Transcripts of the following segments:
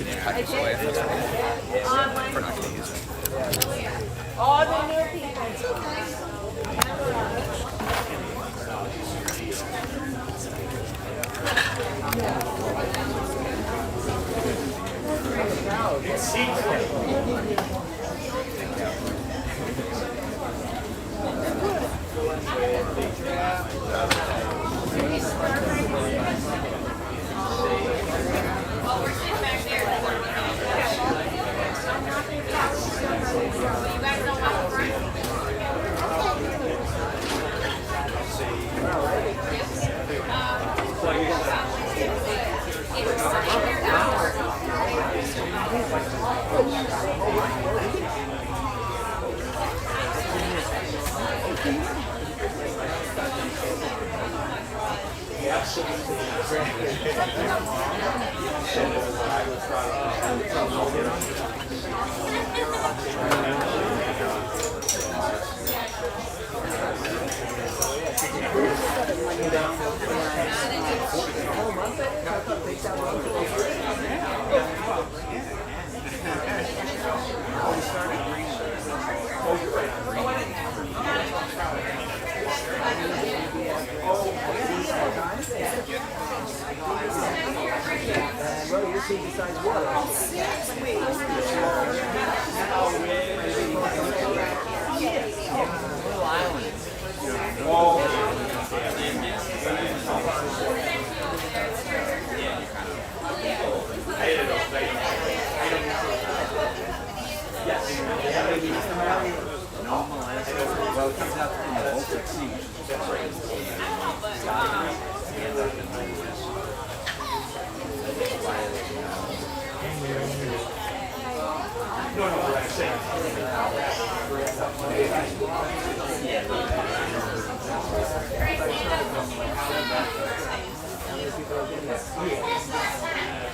should cut this away if that's okay. We're not going to use it. All the new people.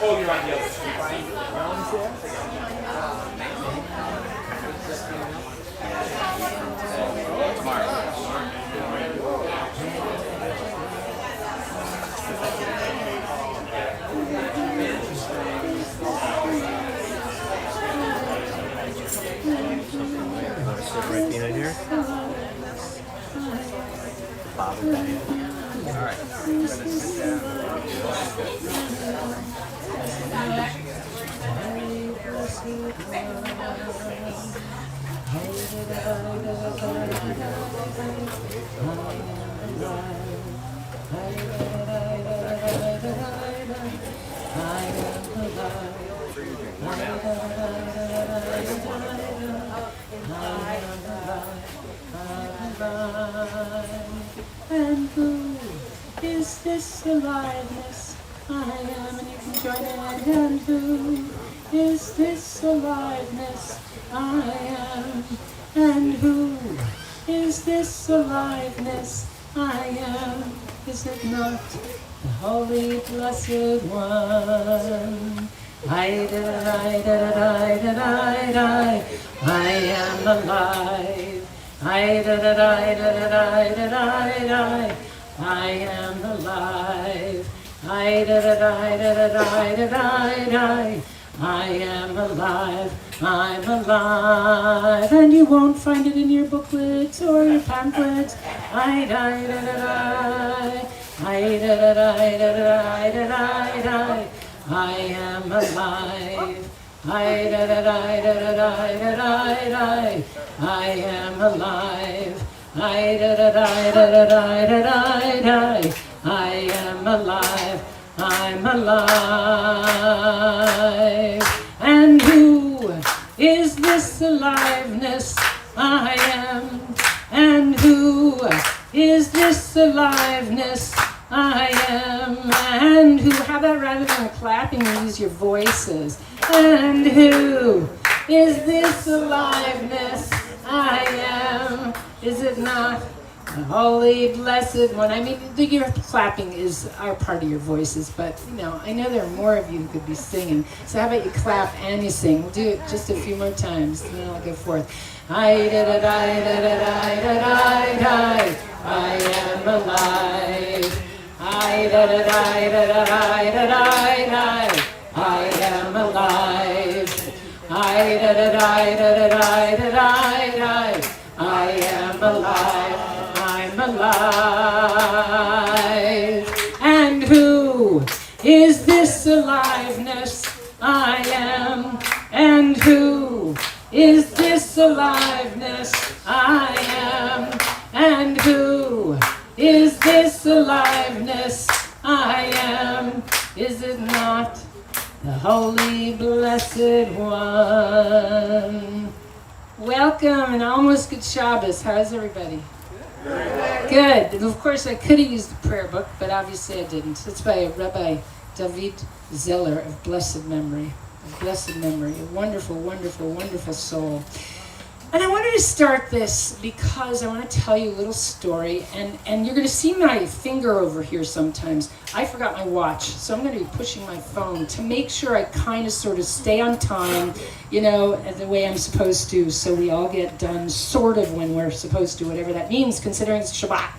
Oh, you're on the other Right behind here. Bob and Diane. All right. I'm gonna sit And who is this aliveness I am? And you can join in. And who is this aliveness I am? And who is this aliveness I am? Is it not the Holy Blessed One? I am alive. I am alive. I am alive. I'm alive. And you won't find it in your booklets or your pamphlets. I am alive. I am alive. I am alive. I'm alive. And who is this aliveness I am? And who is this aliveness I am? And who, how about rather than clapping, use your voices? And who is this aliveness I am? Is it not the Holy Blessed One? I mean, your clapping are part of your voices, but I know there are more of you who could be singing. So how about you clap and you sing? We'll do it just a few more times, and then I'll go forth. I am alive. I am alive. I am alive, I'm alive. And who is this aliveness I am? And who is this aliveness I am? And who is this aliveness I am? Is it not the Holy Blessed One? Welcome and almost good Shabbos. How's everybody? Good. And of course, I could have used the prayer book, but obviously I didn't. It's by Rabbi David Zeller of blessed memory. Of blessed memory. A wonderful, wonderful, wonderful soul. And I wanted to start this because I want to tell you a little story, and you're going to see my finger over here sometimes. I forgot my watch, so I'm going to be pushing my phone to make sure I kind of sort of stay on time, you know, the way I'm supposed to, so we all get done sort of when we're supposed to, whatever that means, considering it's Shabbat,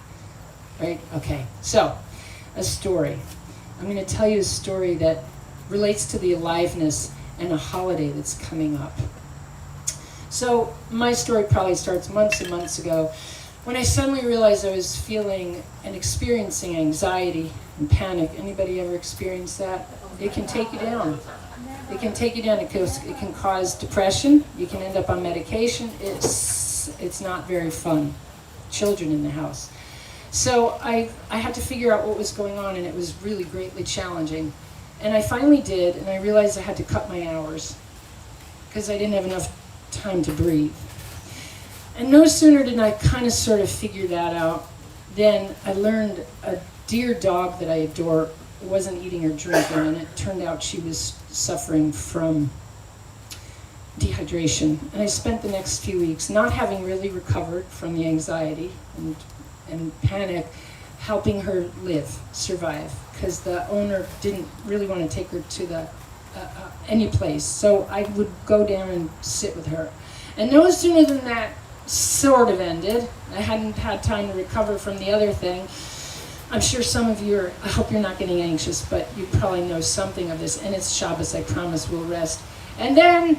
right? Okay, so a story. I'm going to tell you a story that relates to the aliveness and a holiday that's coming up. So my story probably starts months and months ago when I suddenly realized I was feeling and experiencing anxiety and panic. Anybody ever experienced that? It can take you down. It can take you down. It can cause depression. You can end up on medication. It's not very fun. Children in the house. So I had to figure out what was going on, and it was really greatly challenging. And I finally did, and I realized I had to cut my hours because I didn't have enough time to breathe. And no sooner did I kind of sort of figure that out than I learned a dear dog that I adore wasn't eating or drinking, and it turned out she was suffering from dehydration. And I spent the next few weeks not having really recovered from the anxiety and panic, helping her survive, because the owner didn't really want to take her to the any place. So I would go down and sit with her. And no sooner than that sort of ended, I hadn't had time to recover from the other thing. I'm sure some of you I hope you're not getting anxious, but you probably know something of this. And it's Shabbos, I promise we'll rest. And then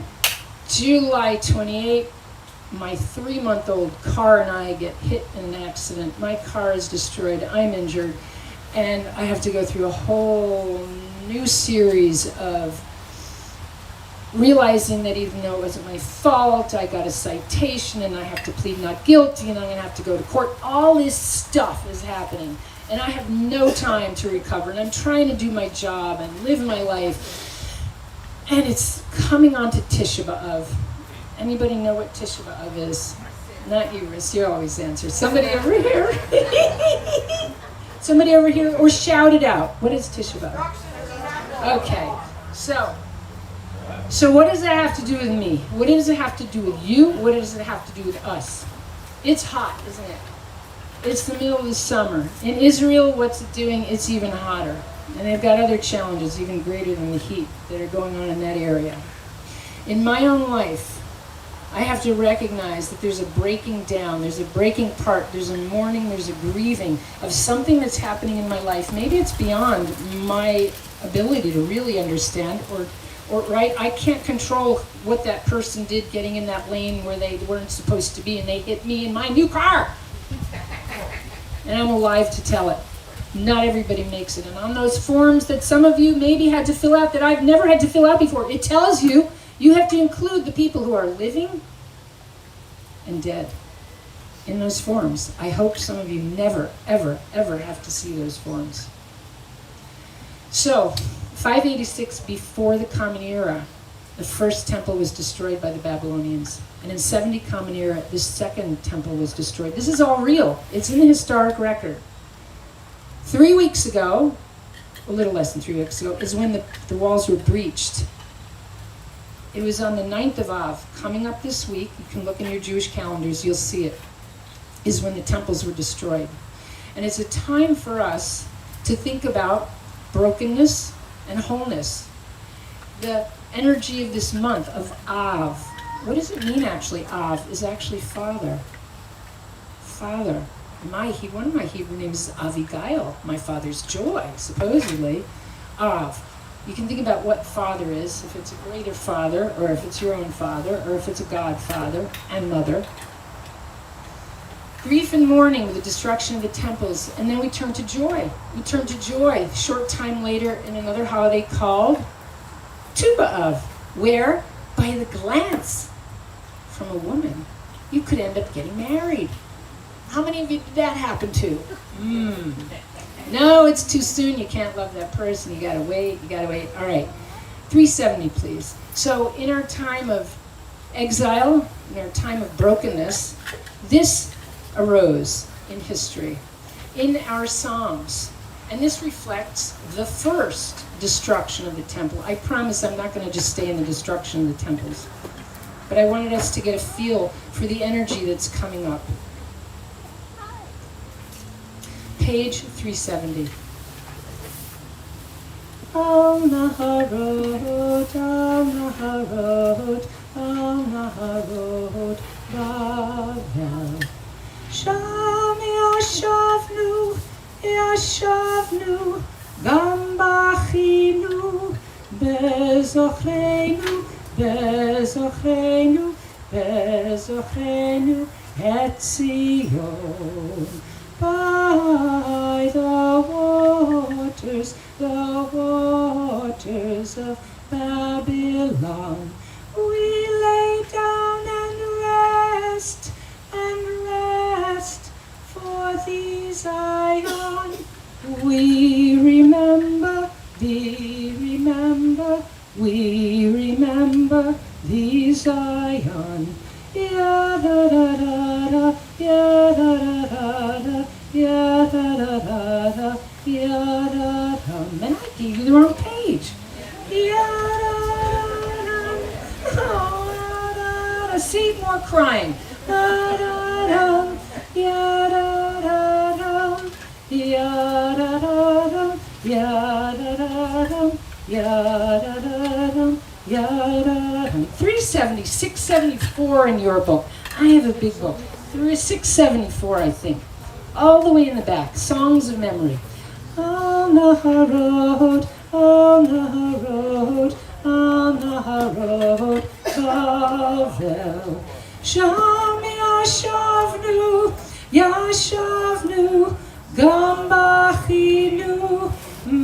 July 28th, my 3-month-old car and I get hit in an accident. My car is destroyed, I'm injured, and I have to go through a whole new series of realizing that even though it wasn't my fault, I got a citation and I have to plead not guilty and I'm going to have to go to court. All this stuff is happening and I have no time to recover, and I'm trying to do my job and live my life, and it's coming on to Tisha B'Av. Anybody know what Tisha B'Av is? Not you, Riz. You always answer. Somebody over here. Somebody over here, or shout it out. What is Tisha B'Av? Okay, so what does that have to do with me? What does it have to do with you? What does it have to do with us? It's hot, isn't it? It's the middle of the summer. In Israel, what's it doing? It's even hotter. And they've got other challenges even greater than the heat that are going on in that area. In my own life, I have to recognize that there's a breaking down, there's a breaking apart, there's a mourning, there's a grieving of something that's happening in my life. Maybe it's beyond my ability to really understand, or right, I can't control what that person did getting in that lane where they weren't supposed to be, and they hit me in my new car. And I'm alive to tell it. Not everybody makes it. And on those forms that some of you maybe had to fill out that I've never had to fill out before, it tells you have to include the people who are living and dead in those forms. I hope some of you never, ever, ever have to see those forms. So, 586 before the Common Era, the first temple was destroyed by the Babylonians. And in 70 Common Era, the second temple was destroyed. This is all real. It's in the historic record. 3 weeks ago, a little less than 3 weeks ago, is when the walls were breached. It was on the 9th of Av, coming up this week. You can look in your Jewish calendars, you'll see it, is when the temples were destroyed. And it's a time for us to think about brokenness and wholeness. The energy of this month of Av. What does it mean actually? Av is actually father. Father. One of my Hebrew names is Avigail, my father's joy, supposedly. Av. You can think about what father is, if it's a greater father, or if it's your own father, or if it's a godfather and mother. Grief and mourning with the destruction of the temples, and then we turn to joy. We turn to joy a short time later in another holiday called Tu B'Av, where by the glance from a woman, you could end up getting married. How many of you did that happen to? No, it's too soon. You can't love that person. You gotta wait. All right, 370, please. So in our time of exile, in our time of brokenness, this arose in history, in our Psalms. And this reflects the first destruction of the temple. I promise I'm not going to just stay in the destruction of the temples. But I wanted us to get a feel for the energy that's coming up. Page 370. Al Naharot, Al Naharot, Al Naharot, Bavel. Sham yashavnu, yashavnu, gam bachinu, bezochreinu, bezochreinu, bezochreinu, et Zion. By the waters of Babylon, we lay down and rest for thee, Zion. We remember thee, Zion. Ya da da da da, ya da da da da, ya da da da da, ya da da. Man, I gave you the wrong page. Ya da da da, see, more crying. Da da da, ya da da da, ya da da da, ya da da da, ya da da da. 370, 674 in your book. I have a big book. 674, I think. All the way in the back. Songs of Memory. Al Naharot, Al Naharot, Al Naharot, Bavel. Sham yashavnu, yashavnu, gam bachinu,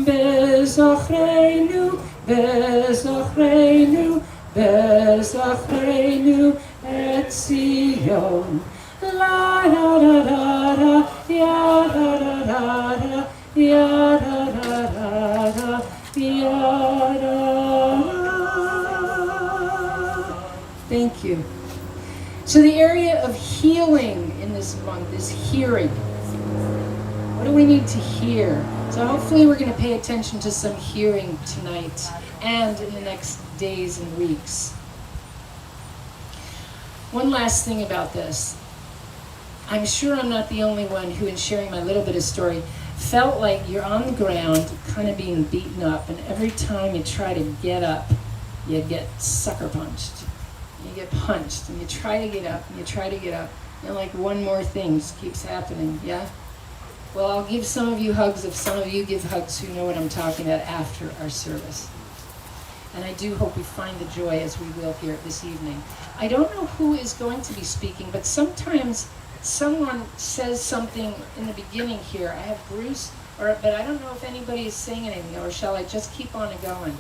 bezochreinu, bezochreinu, bezochreinu, et Zion. La da da da da, ya da da da da, ya da da da da, ya da da. Thank you. So the area of healing in this month is hearing. What do we need to hear? So hopefully we're going to pay attention to some hearing tonight and in the next days and weeks. One last thing about this. I'm sure I'm not the only one who, in sharing my little bit of story, felt like you're on the ground, kind of being beaten up, and every time you try to get up, you get sucker punched. You get punched, and you try to get up, and you try to get up, and like one more thing just keeps happening, yeah? Well, I'll give some of you hugs if some of you give hugs who know what I'm talking about after our service. And I do hope we find the joy as we will here this evening. I don't know who is going to be speaking, but sometimes someone says something in the beginning here. I have Bruce, but I don't know if anybody is saying anything, or shall I just keep on going?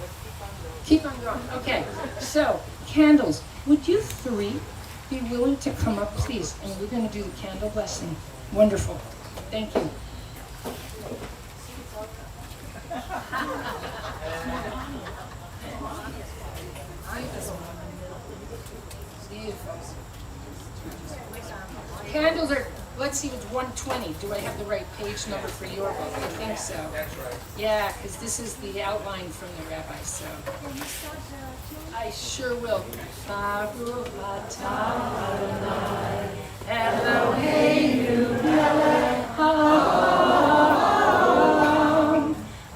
Keep on going. Okay, so candles. Would you three be willing to come up, please? And we're going to do the candle blessing. Wonderful. Thank you. Candles are, let's see, it's 120. Do I have the right page number for your book? I think so. That's right. Yeah, because this is the outline from the rabbi, so. I sure will. Baruch atah Adonai, Eloheinu melech haolam,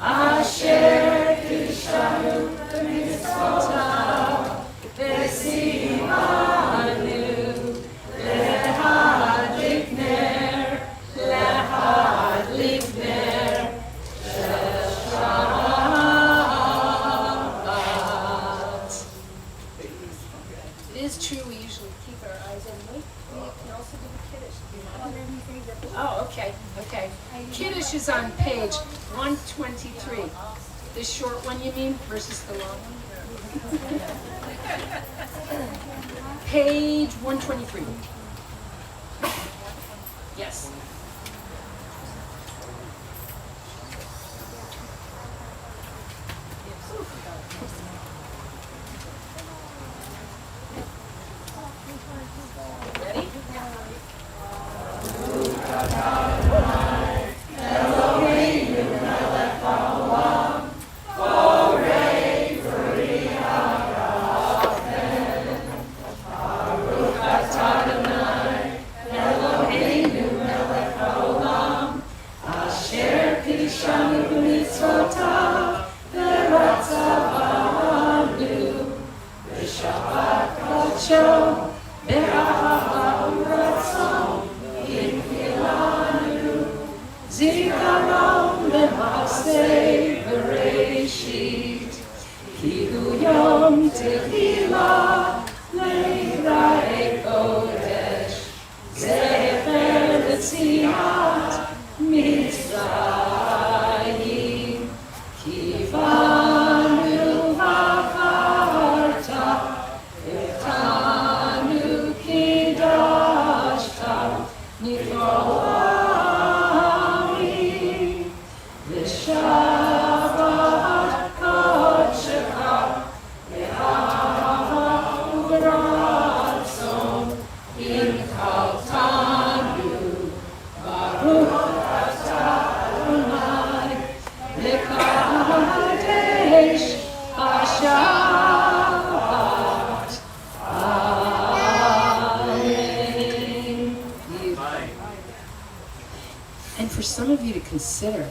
asher kishanu b'mitzvotav, v'simanu lehadlik ner, shel Shabbat. is true, we usually keep our eyes on me. We can also do the Kiddush. Do you want? Oh, okay, okay. Kiddush is on page 123. The short one, you mean, versus the long one? Page 123. Yes. Ready? And for some of you to consider,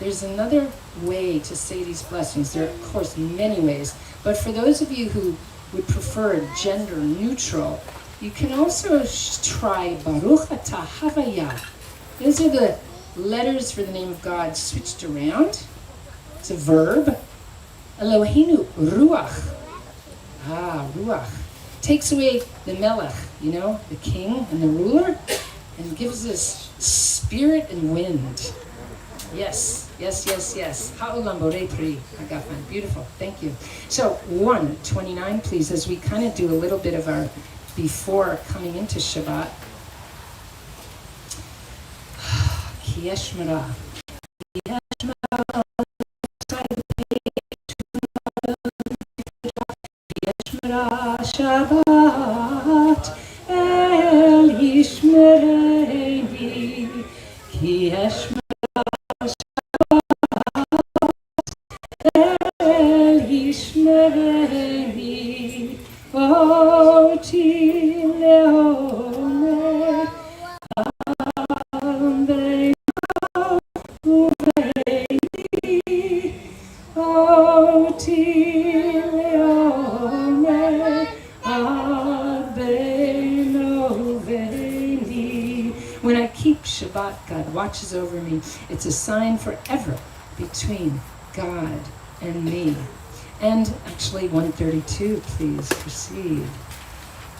there's another way to say these blessings. There are, of course, many ways. But for those of you who would prefer gender neutral, you can also try Baruch Atah Havaya. Those are the letters for the name of God switched around. It's a verb. Eloheinu Ruach. Ruach. Takes away the Melech, the king and the ruler, and gives us spirit and wind. Yes. Ha'olam borei pri hagafan. Beautiful. Thank you. So 129, please, as we kind of do a little bit of our before coming into Shabbat. Ki yesh mara. Shabbat el yishmereni ki yesh mara Shabbat el yishmereni oti leomer ambeinu uveini oti When I keep Shabbat, God watches over me. It's a sign forever between God and me. And actually 132, please proceed.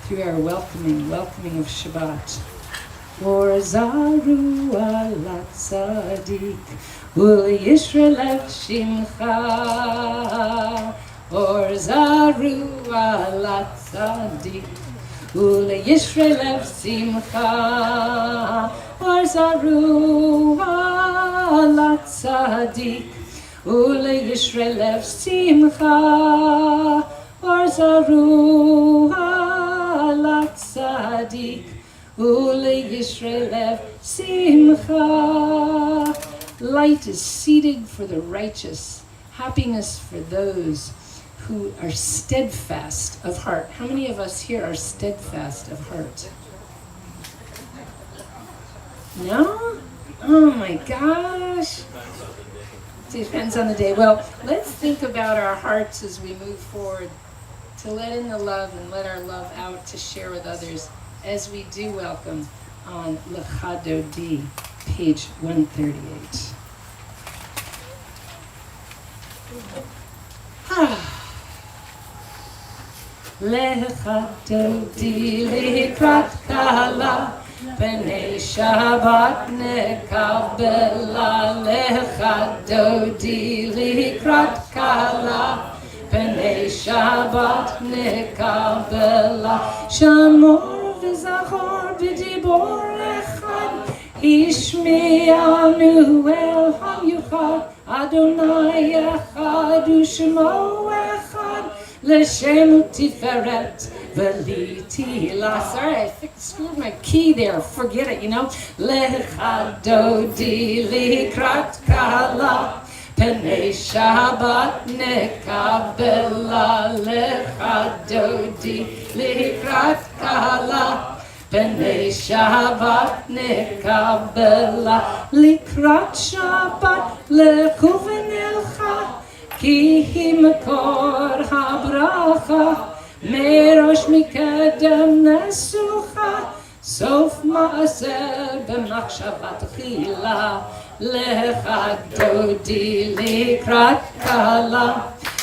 Through our welcoming of Shabbat. Or zaru ala tzadik, ul yishrelev shimcha. Or zaru ala tzadik, ul yishrelev simcha. Or zaru ala tzadik, ul yishrelev simcha. Or zaru ala tzadik, ul yishrelev simcha. Light is seated for the righteous, happiness for those who are steadfast of heart. How many of us here are steadfast of heart? No? Oh my gosh. It depends on the day. Well, let's think about our hearts as we move forward to let in the love and let our love out to share with others as we do welcome on Lechado D, page 138. Lecha Dodi Likrat Kala B'nei Shabbat Nekabela Lecha Dodi Likrat Kala B'nei Shabbat Nekabela Shamor V'Zachor B'Dibor Echad Ishmi'anu El HaMyuchad Adonai Echad U'Shemo Echad L'Shem Tiferet V'Litila. Sorry, I screwed my key there. Forget it, Lecha Dodi Likrat Kala B'nei Shabbat Nekabela Lecha Dodi Likrat Kala B'nei Shabbat Nekabela Likrat Shabbat Lechu v'nelcha Ki hi makor habracha Merosh mikedem nesucha Sof ma'aser b'machshavat chila Lecha Dodi Likrat Kala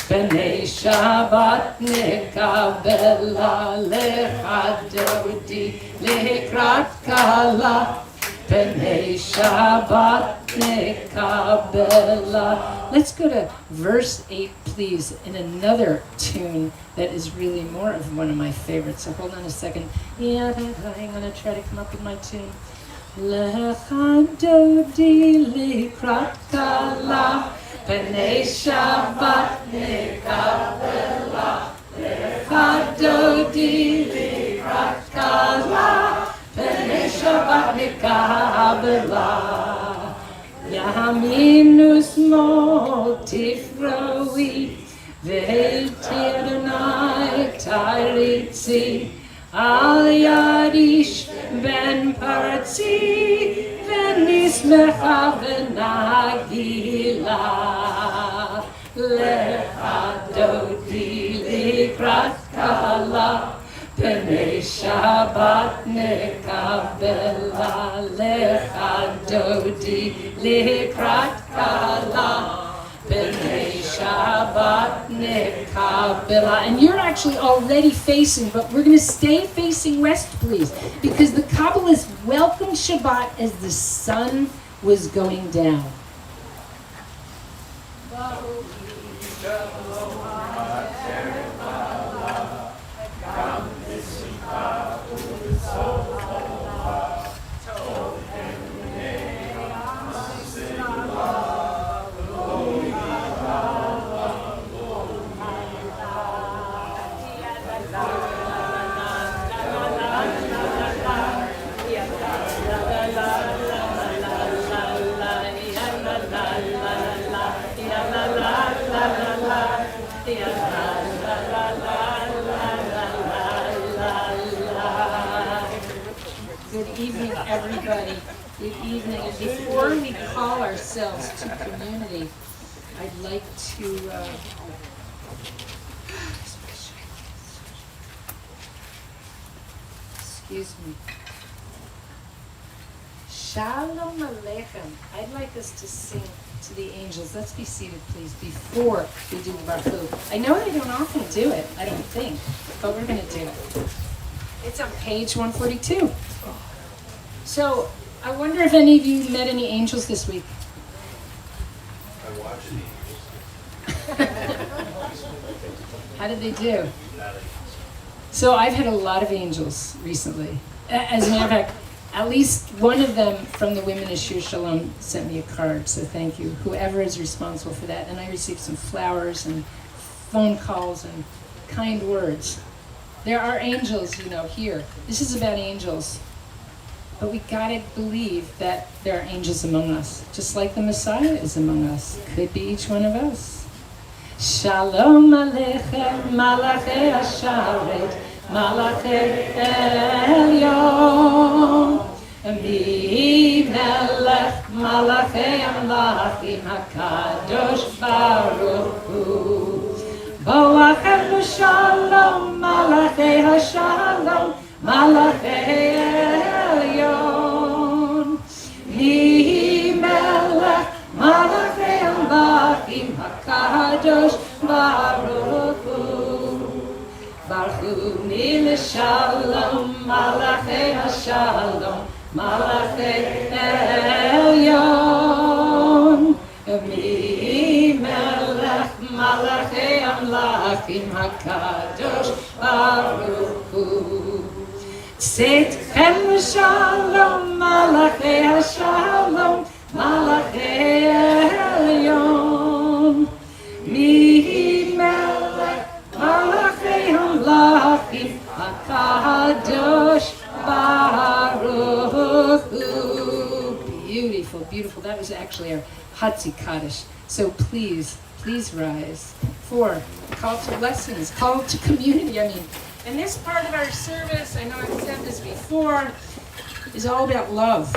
B'nei Shabbat Nekabela Lecha Dodi Likrat Kala B'nei Shabbat Nekabela. Let's go to verse 8, please, in another tune that is really more of one of my favorites. So hold on a second. Yeah, I'm going to try to come up with my tune. Lecha Dodi Likrat Kala B'nei Shabbat Nekabela Lecha Dodi Likrat Kala B'nei Shabbat Nekabela Yaminu Smol Tifroi Ve'eti Adonai Taritzi Al Yadish Ben Paratzi V'nismecha V'nagila Lecha Dodi Likrat Kala B'nei Shabbat Nekabela Lecha Dodi Likrat Kala B'nei Shabbat Nekabela. And you're actually already facing, but we're going to stay facing west, please, because the Kabbalists welcomed Shabbat as the sun was going down. Good evening, everybody. Good evening. And before we call ourselves to community, I'd like to excuse me. Shalom Aleichem. I'd like us to sing to the angels. Let's be seated, please, before we do the Baruch. I know they don't often do it, I don't think, but we're going to do it. It's on page 142. So, I wonder if any of you met any angels this week? I watched the angels. How did they do? So, I've had a lot of angels recently. As a matter of fact, at least one of them from the Women of Shir Shalom sent me a card, so thank you. Whoever is responsible for that. And I received some flowers and phone calls and kind words. There are angels, here. This is about angels. But we gotta believe that there are angels among us, just like the Messiah is among us. Could be each one of us. Shalom Aleichem, Malachei Hasharet, Malachei Elyon. Mi Melech, Malachei Amlachim, HaKadosh Baruch Hu. Boachem Shalom, Malachei Hashalom, Malachei Elyon. Mi Melech, Malachei Amlachim, HaKadosh Baruch Hu. Baruch Kuni l'shalom, malachei hashalom, malachei elyon. Mi melech malachei amlachim hakadosh baruch hu. Seitchem l'shalom, malachei hashalom, malachei elyon. Mi melech malachei amlachim hakadosh baruch hu. Beautiful, beautiful. That was actually our Hatzi Kaddish. So please rise for call to lessons, call to community. I mean, and this part of our service, I know I've said this before, is all about love.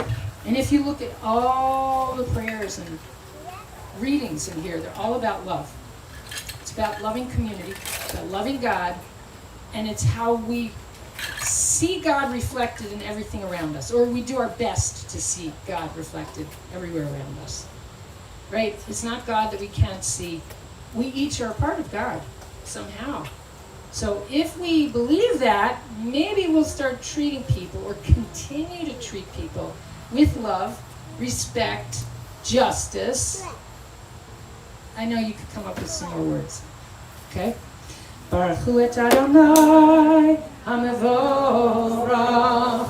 And if you look at all the prayers and readings in here, they're all about love. It's about loving community, it's about loving God, and it's how we see God reflected in everything around us, or we do our best to see God reflected everywhere around us. Right? It's not God that we can't see. We each are a part of God somehow. So if we believe that, maybe we'll start treating people or continue to treat people with love, respect, justice. I know you could come up with some more words. Okay? Baruch hu et Adonai HaMevorach,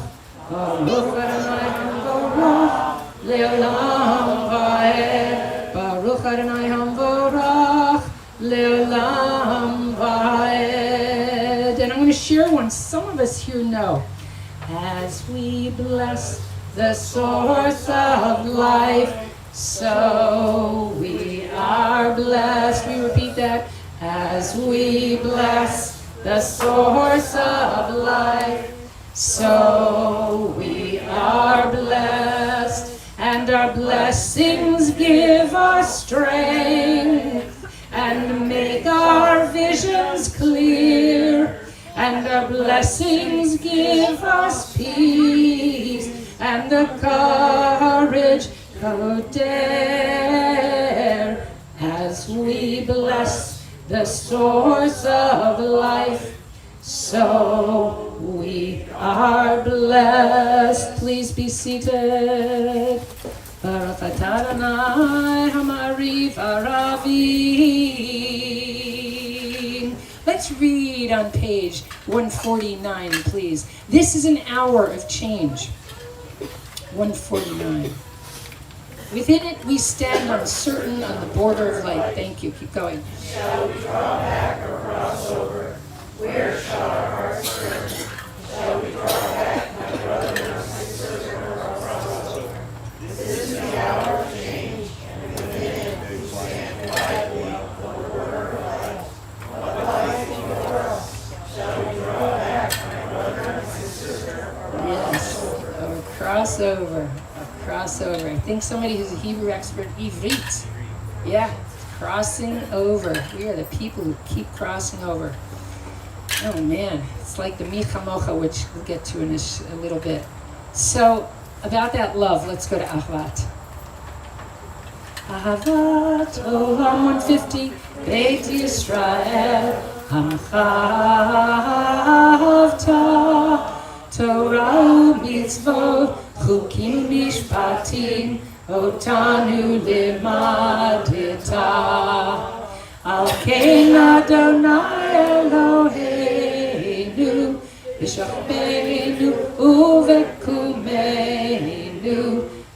Baruch Adonai HaMevorach Le'olam va'ed, Baruch Adonai HaMevorach Le'olam va'ed. And I'm going to share one some of us here know. As we bless the source of life, so we are blessed. We repeat that. As we bless the source of life, so we are blessed. And our blessings give us strength and make our visions clear. And our blessings give us peace and the courage to dare. As we bless the source of life, so we are blessed. Please be seated. Baruch atah Adonai Hamariv Aravim. Let's read on page 149, please. This is an hour of change. 149. Within it, we stand uncertain on the border of life. Thank you. Keep going. Shall we draw back or cross over? Where shall our hearts turn? Shall we draw back, my brother and my sister, or cross over? This is the hour of change, and within it we stand quietly on the border of life. What lies before us? Shall we draw back, my brother and my sister, or Yes, or crossover. Crossover. I think somebody who's a Hebrew expert, Ivrit. Yeah, crossing over. We are the people who keep crossing over. Oh man, it's like the Michamocha, which we'll get to in a little bit. So, about that love, let's go to Ahavat. Ahavat Olam 150, Beit Yisrael, Hamchavta, Torah u'mitzvot, Chukim mishpatim, Otanu limadita. Al kein Adonai Eloheinu, B'shachbeinu u'v'kumeinu,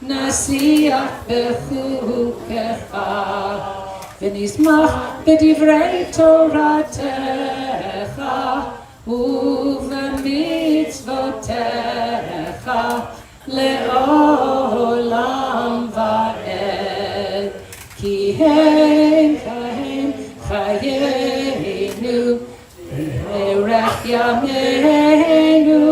Nasiach b'chukecha, V'nizmach b'divrei Toratecha, u'v'mitzvotecha, Le'olam va'ed, Ki hem chayenu, V'erech yameinu,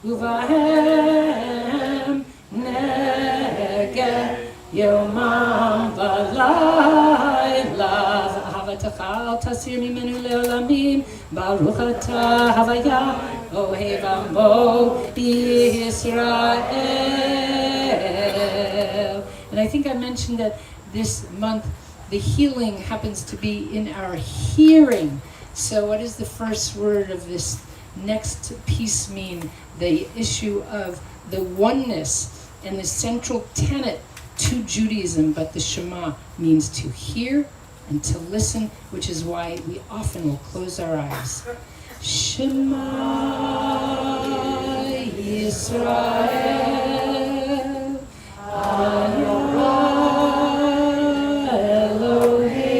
Uvahem negeh yomam v'layla. Ahavatecha al tasir mimenu le'olamim, Baruch atah havaya ohev amo Yisrael. And I think I mentioned that this month the healing happens to be in our hearing. So what does the first word of this next piece mean? The issue of the oneness and the central tenet to Judaism, but the Shema means to hear and to listen, which is why we often will close our eyes. Shema Yisrael Adonai Eloheinu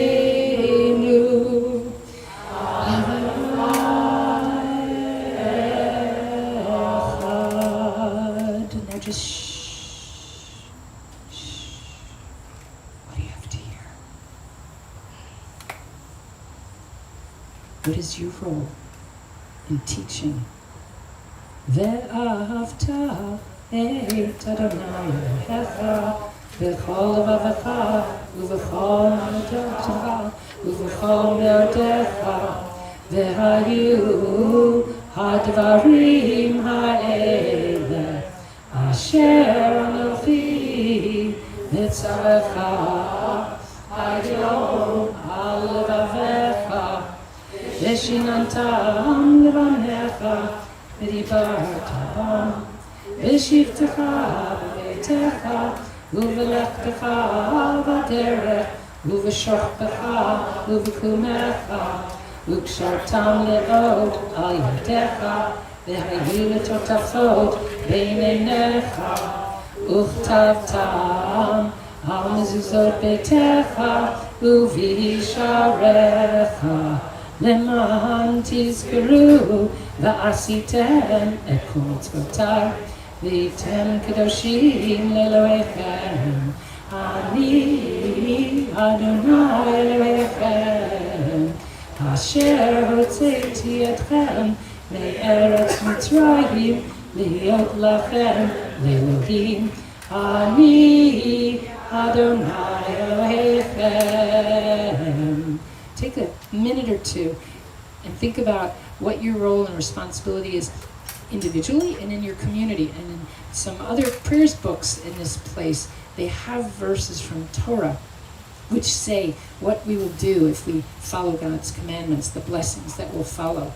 Adonai Echad. Now just shh. What do you have to hear? What is your role in teaching? ואהבת את אדוני אלוהיך בכל לבבך ובכל מאודך ובכל מאודך והיו הדברים האלה אשר אנוכי מצווך היום על לבבך ושיננתם לבניך ודיברת בם, בשבתך בביתך, ובלכתך בדרך, ובשוכבך ובקומך, וקשרתם לאות על ידיך, והיו לטוטפות בין עיניך, וכתבתם על מזוזות ביתך, ובישעריך. למען תזכרו ועשיתם את כל מצוותיי והייתם קדושים לאלוהיכם אני אדוני אלוהיכם אשר הוצאתי אתכם מארץ מצרים להיות לכם לאלוהים אני אדוני אלוהיכם. Take a minute or two and think about what your role and responsibility is individually and in your community. And in some other prayers books in this place, they have verses from Torah which say what we will do if we follow God's commandments, the blessings that will follow.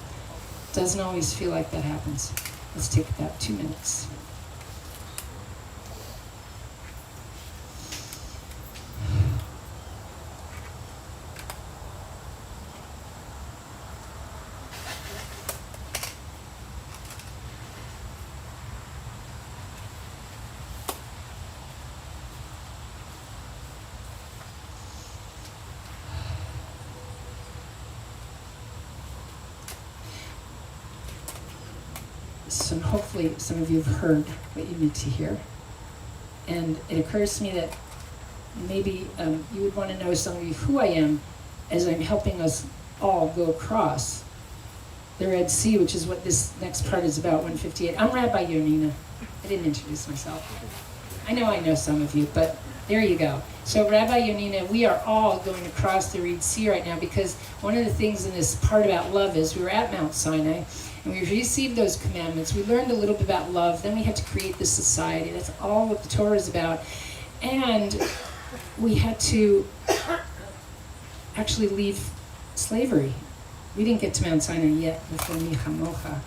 Doesn't always feel like that happens. Let's take about 2 minutes. So hopefully some of you have heard what you need to hear. And it occurs to me that maybe you would want to know, some of you, who I am as I'm helping us all go across the Red Sea, which is what this next part is about, 158. I'm Rabbi Yonina. I didn't introduce myself. I know some of you, but there you go. So Rabbi Yonina, we are all going across the Red Sea right now because one of the things in this part about love is we were at Mount Sinai and we received those commandments. We learned a little bit about love. Then we had to create this society. That's all what the Torah is about. And we had to actually leave slavery. We didn't get to Mount Sinai yet before Michamocha,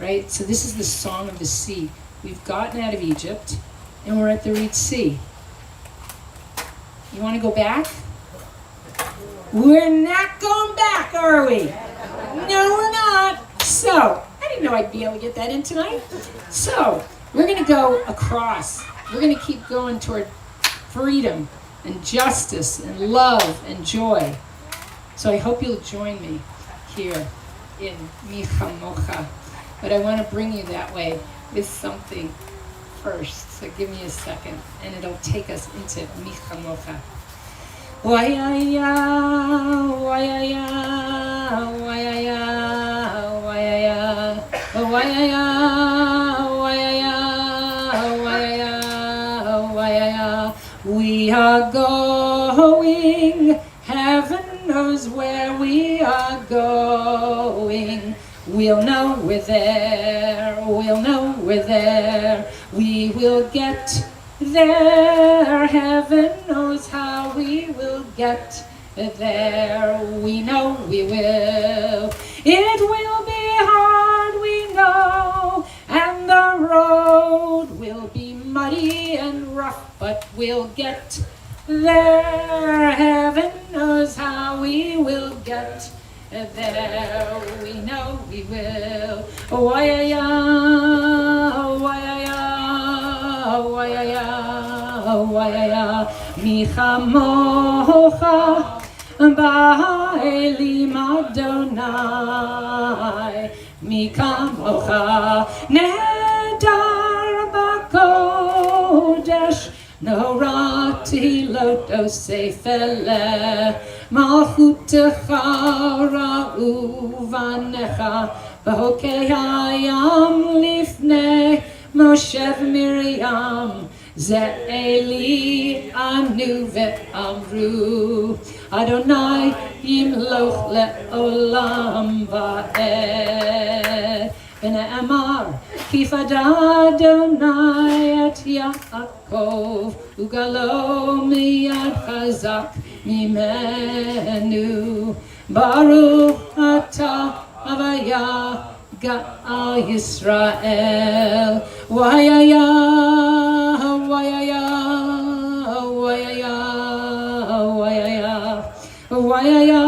right? So this is the song of the sea. We've gotten out of Egypt and we're at the Red Sea. You want to go back? We're not going back, are we? No, we're not. So, I didn't know I'd be able to get that in tonight. So, we're going to go across. We're going to keep going toward freedom and justice and love and joy. So I hope you'll join me here in Michamocha. But I want to bring you that way with something first. So give me a second, and it'll take us into Michamocha. Wayaya, wayaya, wayaya, wayaya, wayaya, wayaya, wayaya, wayaya. We are going, heaven knows where we are going. We'll know we're there, we'll know we're there. We will get there, heaven knows how we will get There we know we will. It will be hard, we know, and the road will be muddy and rough, but we'll get there. Heaven knows how we will get there. We know we will. Why-ya-ya, why-ya-ya, why-ya-ya, why-ya-ya. Michamocha ba'elim Adonai. Mikamocha nedar b'kodesh. Norati loto sefele malchutecha ra'uvanecha v'hokei hayam lifnei Moshe v'Miriam ze'eli anu ve'amru Adonai yimloch le'olam va'ed V'ne'emar kifada Adonai et Yaakov ugalo miyad chazak mimenu Baruch ata avaya Ga'al Yisrael Why-ya-ya, why-ya-ya, why-ya-ya, why-ya-ya, why-ya-ya,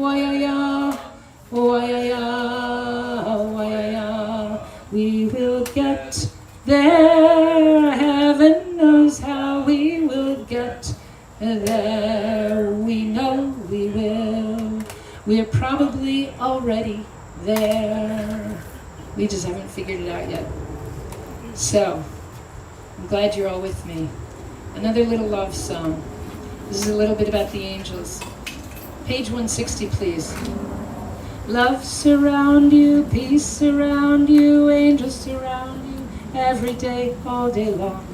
why-ya-ya, why-ya-ya, why-ya-ya. We will get there. Heaven knows how we will get there. We know we will. We are probably already there. We just haven't figured it out yet. So, I'm glad you're all with me. Another little love song. This is a little bit about the angels. Page 160, please. Love surround you, peace surround you, angels surround you, every day, all day long,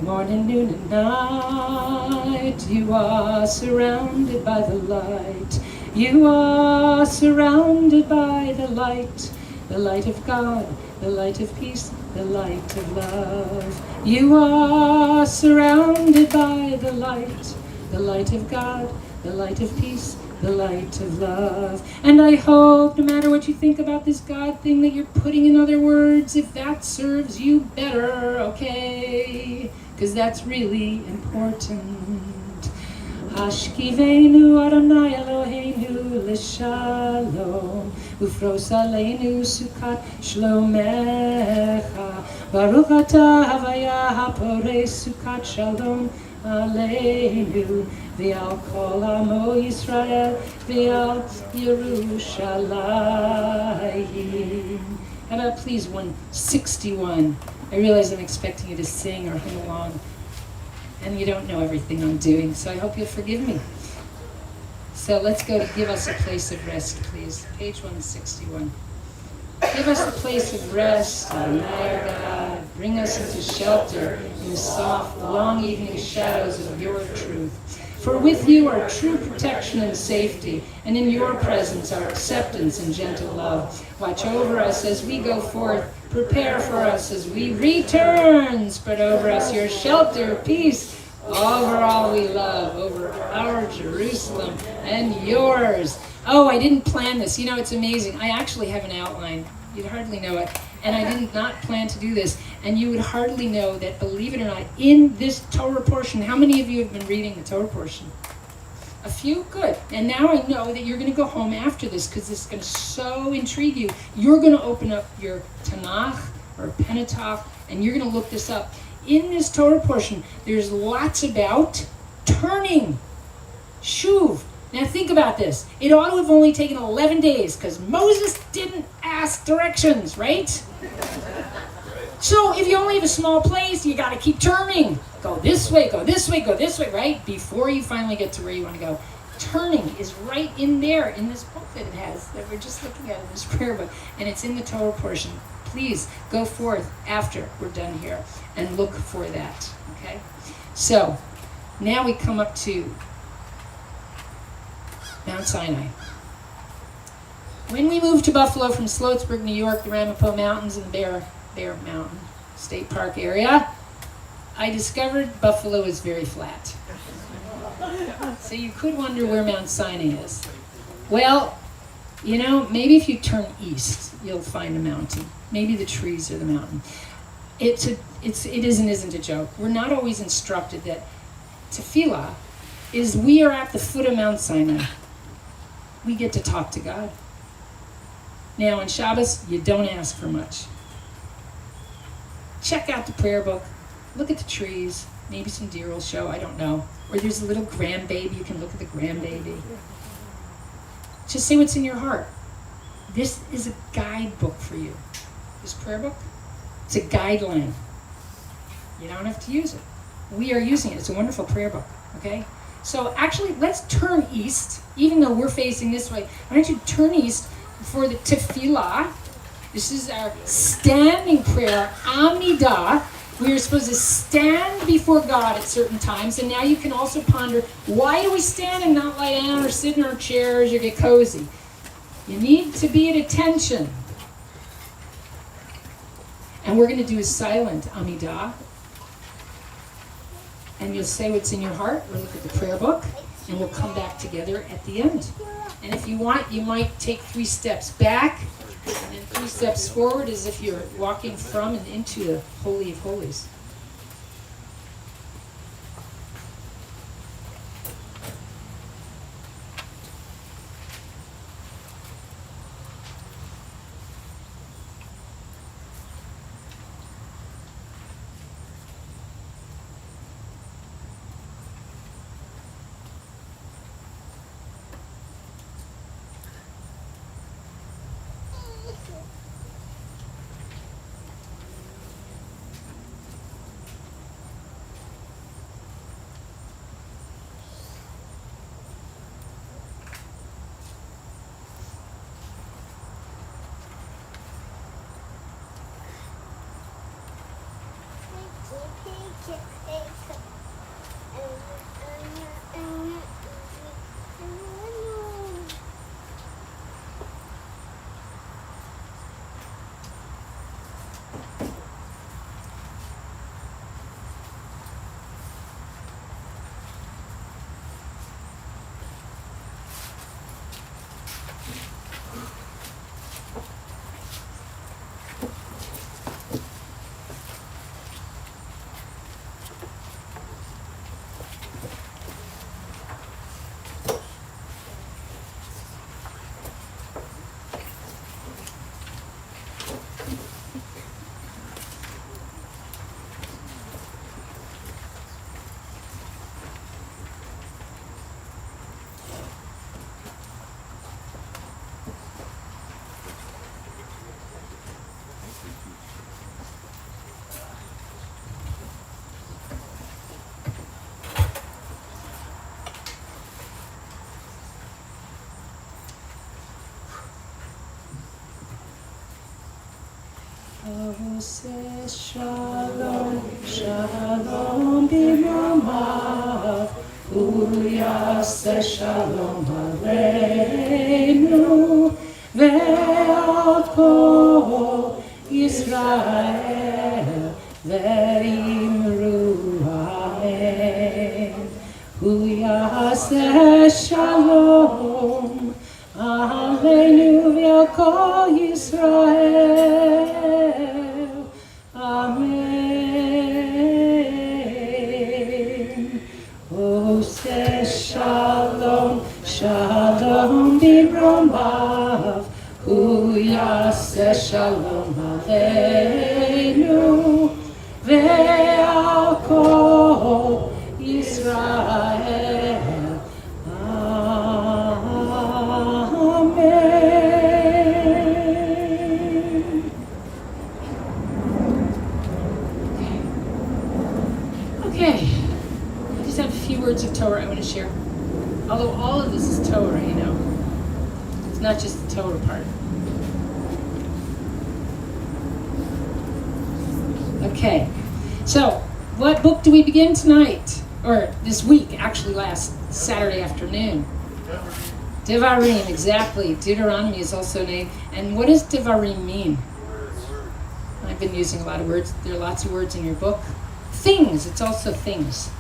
morning, noon, and night. You are surrounded by the light. You are surrounded by the light of God, the light of peace, the light of love. You are surrounded by the light of God, the light of peace, the light of love. And I hope, no matter what you think about this God thing, that you're putting in other words, if that serves you better, okay? Because that's really important. Hashkivenu Adonai Eloheinu l'shalom Ufros aleinu sukat shlomecha Baruch atah havaya haporei sukat shalom aleinu V'al kol amo Yisrael V'al Yerushalayim. How about please 161? I realize I'm expecting you to sing or hum along, and you don't know everything I'm doing, so I hope you'll forgive me. So let's go to Give Us a Place of Rest, please. Page 161. Give us a place of rest, our God. Bring us into shelter in the soft, long evening shadows of your truth. For with you are true protection and safety, and in your presence are acceptance and gentle love. Watch over us as we go forth. Prepare for us as we return. Spread over us your shelter, peace, over all we love, over our Jerusalem and yours. Oh, I didn't plan this. You know, it's amazing. I actually have an outline. You'd hardly know it. And I did not plan to do this. And you would hardly know that, believe it or not, in this Torah portion, how many of you have been reading the Torah portion? A few? Good. And now I know that you're going to go home after this because this is going to so intrigue you. You're going to open up your Tanakh or Pentateuch and you're going to look this up. In this Torah portion, there's lots about turning. Shuv. Now think about this. It ought to have only taken 11 days because Moses didn't ask directions, right? So if you only have a small place, you got to keep turning. Go this way, go this way, go this way, right? Before you finally get to where you want to go. Turning is right in there in this book that it has, that we're just looking at in this prayer book. And it's in the Torah portion. Please go forth after we're done here and look for that, okay? So now we come up to Mount Sinai. When we moved to Buffalo from Sloatsburg, New York, the Ramapo Mountains and the Bear Mountain State Park area, I discovered Buffalo is very flat. So you could wonder where Mount Sinai is. Well, maybe if you turn east, you'll find a mountain. Maybe the trees are the mountain. It isn't a joke. We're not always instructed that tefillah is we are at the foot of Mount Sinai. We get to talk to God. Now on Shabbos, you don't ask for much. Check out the prayer book. Look at the trees. Maybe some deer will show, I don't know. Or there's a little grandbaby, you can look at the grandbaby. Just say what's in your heart. This is a guidebook for you. This prayer book, it's a guideline. You don't have to use it. We are using it. It's a wonderful prayer book, okay? So actually, let's turn east, even though we're facing this way. Why don't you turn east for the tefillah? This is our standing prayer, Amidah. We are supposed to stand before God at certain times, and now you can also ponder, why do we stand and not lie down or sit in our chairs or get cozy? You need to be at attention. And we're going to do a silent Amidah. And you'll say what's in your heart, or look at the prayer book, and we'll come back together at the end. And if you want, you might take 3 steps back, and then 3 steps forward as if you're walking from and into the Holy of Holies. Shalom, shalom b'mamav, uyaseh shalom aleinu, ve'al kol Yisrael, ve'imru amen. Uyaseh shalom aleinu, ve'al kol Yisrael. Amen. Oh, say shalom, shalom b'mamav, uyaseh shalom aleinu, ve'al kol Yisrael. Amen. Okay, I just have a few words of Torah I want to share. Although all of this is Torah, It's not just the Torah part. Okay, so what book do we begin tonight? Or this week, actually last Saturday afternoon. Devarim, exactly. Deuteronomy is also named. And what does Devarim mean? I've been using a lot of words. There are lots of words in your book. Things, it's also things.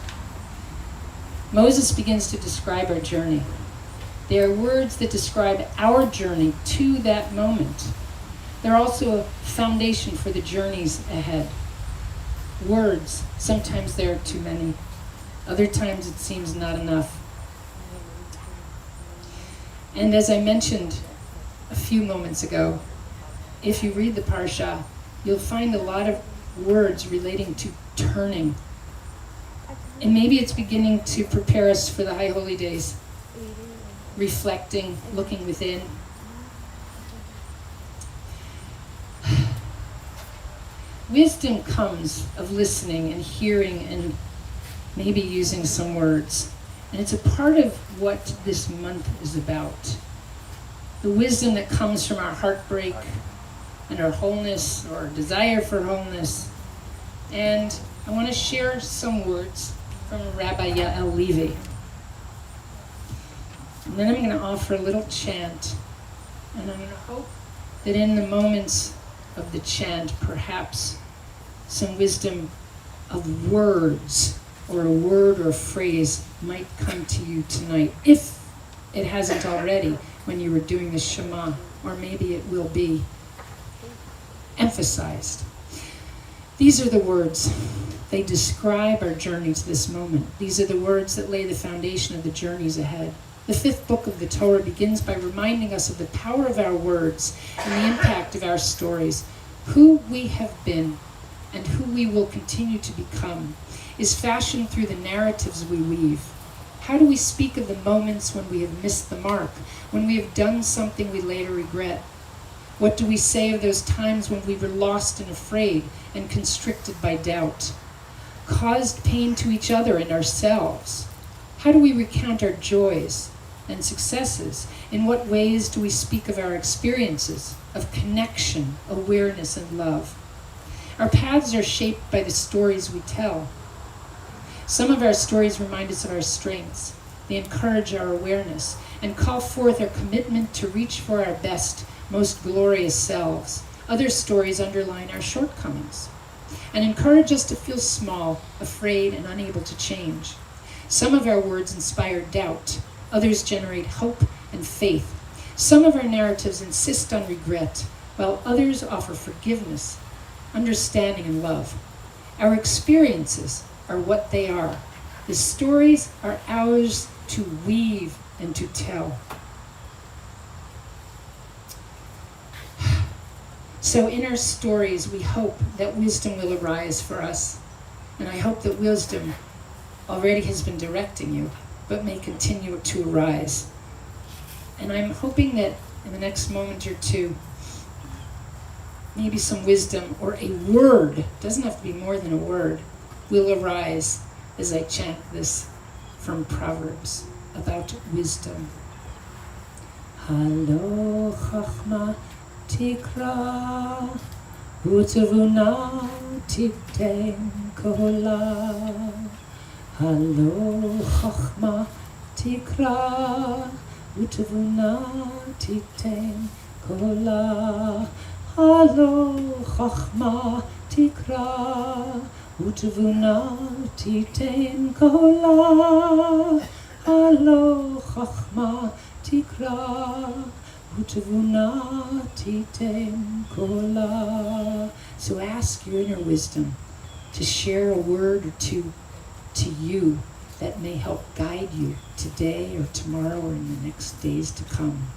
Moses begins to describe our journey. They are words that describe our journey to that moment. They're also a foundation for the journeys ahead. Words, sometimes there are too many. Other times it seems not enough. And as I mentioned a few moments ago, if you read the Parsha, you'll find a lot of words relating to turning. And maybe it's beginning to prepare us for the High Holy Days. Reflecting, looking within. Wisdom comes of listening and hearing and maybe using some words. And it's a part of what this month is about. The wisdom that comes from our heartbreak and our wholeness or our desire for wholeness. And I want to share some words from Rabbi Yael Levi. And then I'm going to offer a little chant. And I'm going to hope that in the moments of the chant, perhaps some wisdom of words or a word or a phrase might come to you tonight, if it hasn't already when you were doing the Shema, or maybe it will be emphasized. These are the words. They describe our journey to this moment. These are the words that lay the foundation of the journeys ahead. The 5th book of the Torah begins by reminding us of the power of our words and the impact of our stories. Who we have been and who we will continue to become is fashioned through the narratives we weave. How do we speak of the moments when we have missed the mark, when we have done something we later regret? What do we say of those times when we were lost and afraid and constricted by doubt, caused pain to each other and ourselves? How do we recount our joys and successes? In what ways do we speak of our experiences of connection, awareness, and love? Our paths are shaped by the stories we tell. Some of our stories remind us of our strengths. They encourage our awareness and call forth our commitment to reach for our best, most glorious selves. Other stories underline our shortcomings and encourage us to feel small, afraid, and unable to change. Some of our words inspire doubt. Others generate hope and faith. Some of our narratives insist on regret, while others offer forgiveness, understanding, and love. Our experiences are what they are. The stories are ours to weave and to tell. So in our stories, we hope that wisdom will arise for us. And I hope that wisdom already has been directing you, but may continue to arise. And I'm hoping that in the next moment or two, maybe some wisdom or a word, doesn't have to be more than a word, will arise as I chant this from Proverbs about wisdom. Halo chachma tikra utevuna titen kola. Halo chachma tikra utevuna titen kola. Halo chachma tikra utevuna titen kola. Halo chachma tikra utevuna titen kola. So ask your inner wisdom to share a word or two to you that may help guide you today or tomorrow or in the next days to come.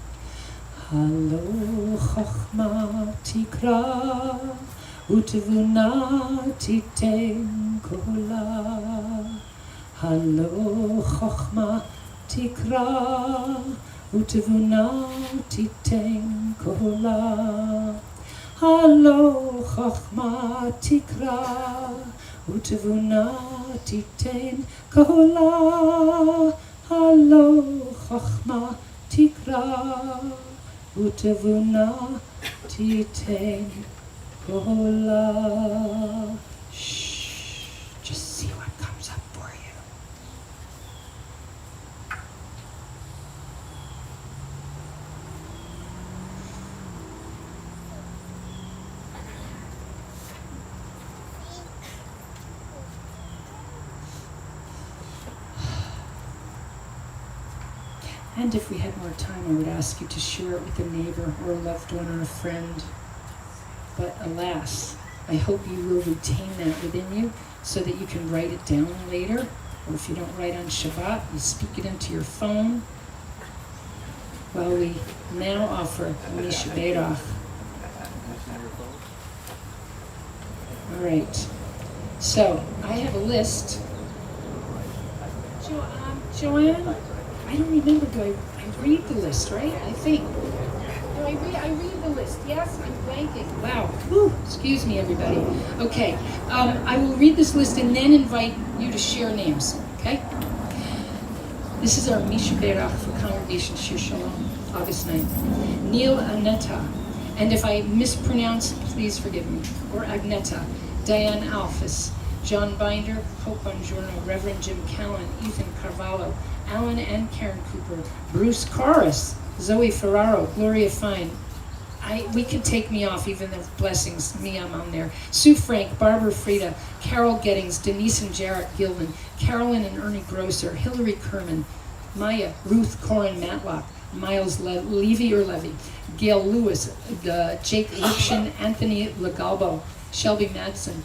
Halo chachma tikra utevuna titen kola. Halo chachma tikra utevuna titen kola. Halo chachma tikra utevuna titen kola. Halo chachma tikra utevuna titen kola. Shh, just see what comes up for you. And if we had more time, I would ask you to share it with a neighbor or a loved one or a friend. But alas, I hope you will retain that within you so that you can write it down later. Or if you don't write on Shabbat, you speak it into your phone. While we now offer Misha Berach. All right. So I have a list. Joanne, I don't remember. Do I read the list, right? I think. Do I read? I read the list. Yes, I'm blanking. Wow. Whew. Excuse me, everybody. Okay. I will read this list and then invite you to share names. Okay. This is our Misha Berach for Congregation Shir Shalom, August 9th. Neil Aneta, and if I mispronounce, please forgive me. Or Agneta, Diane Alphys, John Binder, Hope Bongiorno, Reverend Jim Callan, Ethan Carvalho, Alan and Karen Cooper, Bruce Corris, Zoe Ferraro, Gloria Fine. We could take me off, even the blessings, me, I'm on there. Sue Frank, Barbara Frieda, Carol Gettings, Denise and Jarrett Gilman, Carolyn and Ernie Grosser, Hillary Kerman, Maya, Ruth Corin Matlock, Miles Levy, Gail Lewis, Jake Lipshin, Anthony Legalbo, Shelby Madsen,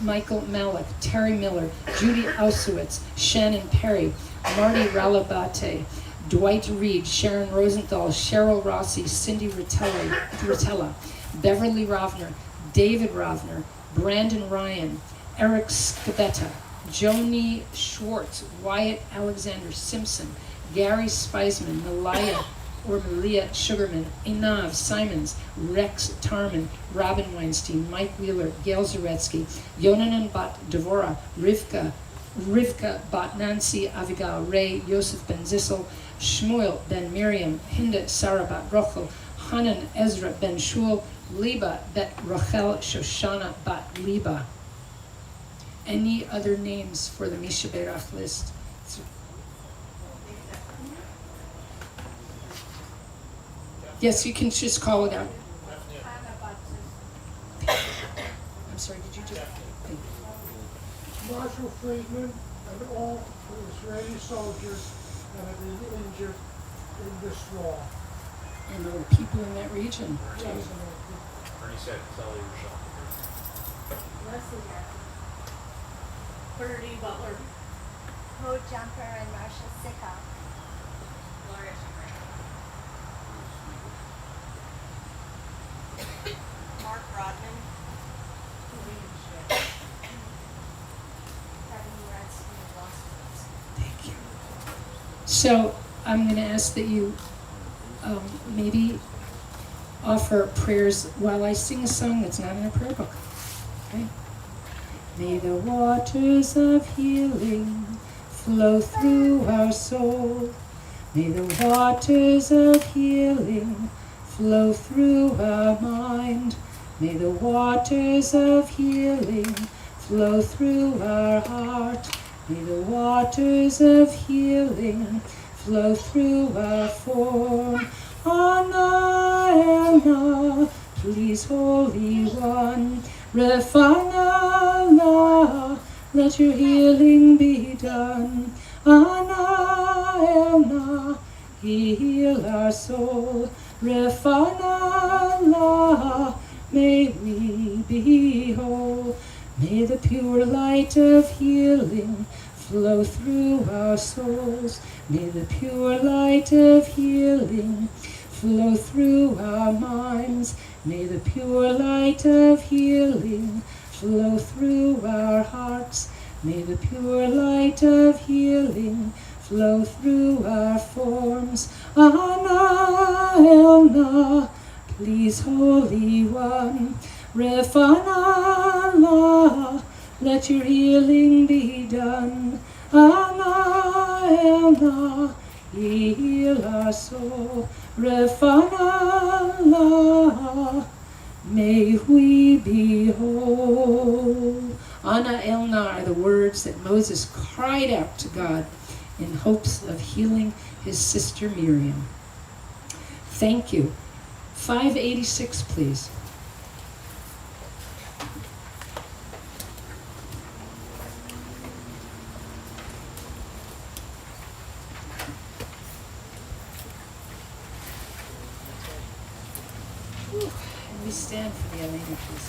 Michael Malik, Terry Miller, Judy Ausowitz, Shannon Perry, Marty Ralabate, Dwight Reed, Sharon Rosenthal, Cheryl Rossi, Cindy Rotella, Beverly Rovner, David Rovner, Brandon Ryan, Eric Scabetta, Joni Schwartz, Wyatt Alexander Simpson, Gary Speisman, Malia Sugarman, Inav Simons, Rex Tarman, Robin Weinstein, Mike Wheeler, Gail Zaretsky, Yonanan Bat Devora, Rivka Bat Nancy, Avigal Ray, Yosef Ben Zissel, Shmuel Ben Miriam, Hinda Sarah Bat Rochel, Hanan Ezra Ben Shul, Liba Bet Rachel Shoshana Bat Liba. Any other names for the Misha Berach list? Yes, you can just call it out. I'm sorry, did you just... Marshall Friedman and all Israeli soldiers that have been injured in this war. And all the people in that region. Ernie said, Sally Rochelle. Leslie Birdie Butler. Ho Jumper and Marcia Sicko. Gloria Mark Rodman. Thank you. So I'm going to ask that you maybe offer prayers while I sing a song that's not in a prayer book. Okay? May the waters of healing flow through our soul. May the waters of healing flow through our mind. May the waters of healing flow through our heart. May the waters of healing flow through our form. Anna, Elna, please, Holy One. Refana, let your healing be done. Anna, Elna, heal our soul. Refana, may we be whole. May the pure light of healing flow through our souls. May the pure light of healing flow through our minds. May the pure light of healing flow through our hearts. May the pure light of healing flow through our forms. Anna, Elna, please, Holy One. Refana, let your healing be done. Anna, Elna, heal our soul. Refana, may we be whole. Anna, Elna are the words that Moses cried out to God in hopes of healing his sister Miriam. Thank you. 586, please. for the Aleinu, please.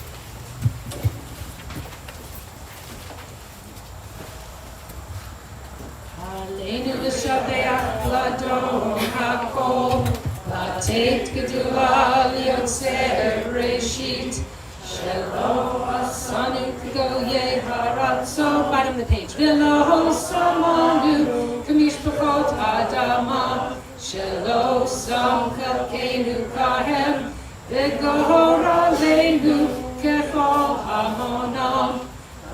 Aleinu l'shabeach l'adon hakol, לתת גדולה ליוצר ראשית, שלא עשנו כגויי הרצון, bottom of the page, ולא שמנו כמשפחות האדמה, שלא שם חלקנו כהם, וגורלנו ככל המונם,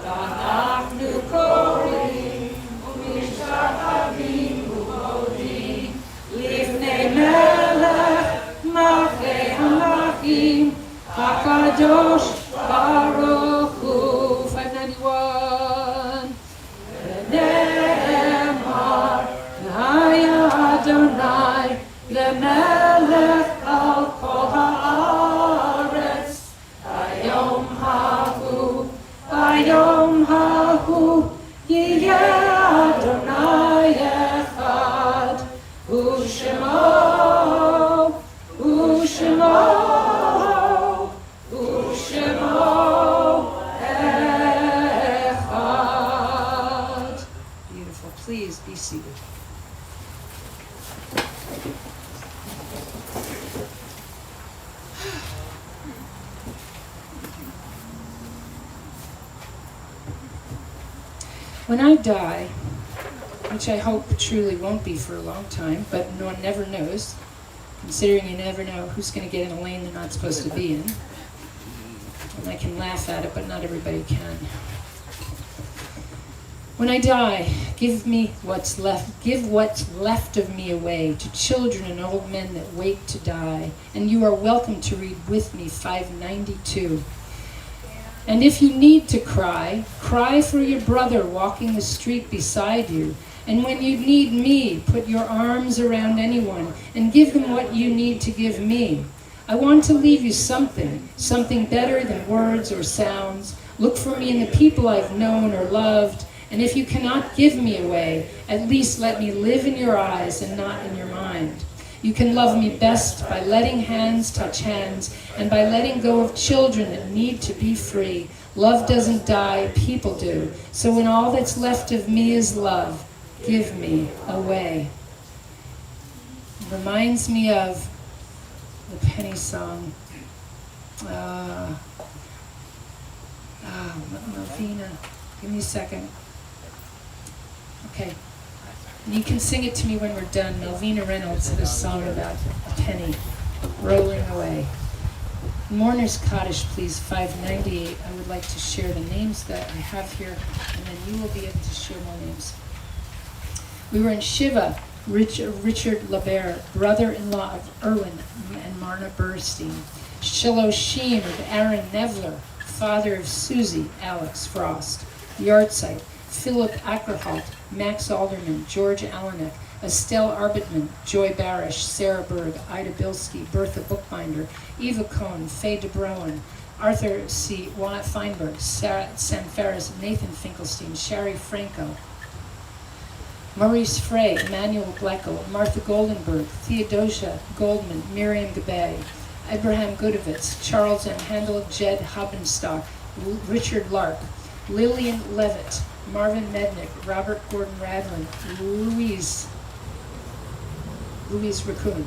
ואנחנו קוראים ומשתחווים ומודים לפני מלך מלכי המלכים הקדוש ברוך הוא. 591 ונאמר היה אדוני למלך על כל הארץ ביום ההוא יהיה אדוני אחד ושמו אחד. Beautiful. Please be seated. When I die, which I hope truly won't be for a long time, but one never knows, considering you never know who's going to get in a lane they're not supposed to be in. And I can laugh at it, but not everybody can. When I die, give what's left of me away to children and old men that wait to die. And you are welcome to read with me 592. And if you need to cry, cry for your brother walking the street beside you. And when you need me, put your arms around anyone and give them what you need to give me. I want to leave you something better than words or sounds. Look for me in the people I've known or loved. And if you cannot give me away, at least let me live in your eyes and not in your mind. You can love me best by letting hands touch hands and by letting go of children that need to be free. Love doesn't die, people do. So when all that's left of me is love, give me away. It reminds me of the Penny song. Melvina, give me a second. Okay. And you can sing it to me when we're done. Melvina Reynolds had a song about a penny rolling away. Mourner's Cottage, please, 598. I would like to share the names that I have here, and then you will be able to share more names. We were in Shiva, Richard Labert, brother-in-law of Erwin and Marna Burstein. Shiloshim of Aaron Nevler, father of Susie, Alex Frost. Yardsite, Philip Ackerholt, Max Alderman, George Allenek, Estelle Arbitman, Joy Barish, Sarah Berg, Ida Bilski, Bertha Bookbinder, Eva Cohn, Faye DeBrowen, Arthur C. Feinberg, Sam Ferris, Nathan Finkelstein, Sherry Franco, Maurice Frey, Emmanuel Bleckel, Martha Goldenberg, Theodosia Goldman, Miriam Gabay, Abraham Gudovitz, Charles M. Handel, Jed Hubbenstock, Richard Lark, Lillian Levitt, Marvin Mednick, Robert Gordon Radlin, Lois Raccoon,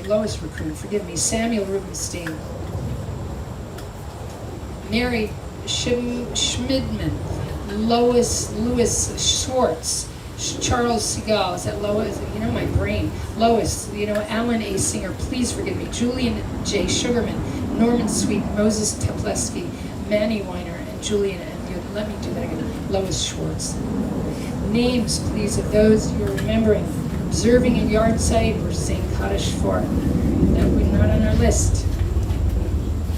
Lois Raccoon, forgive me, Samuel Rubenstein, Mary Schmidman, Louis Schwartz, Charles Segal, is that Lois? You know my brain. Lois, Alan A. Singer, please forgive me, Julian J. Sugarman, Norman Sweet, Moses Teplesky, Manny Weiner, and Julian, and let me do that again, Lois Schwartz. Names, please, of those you're remembering, observing a yard site or St. Kaddish for. That we're not on our list.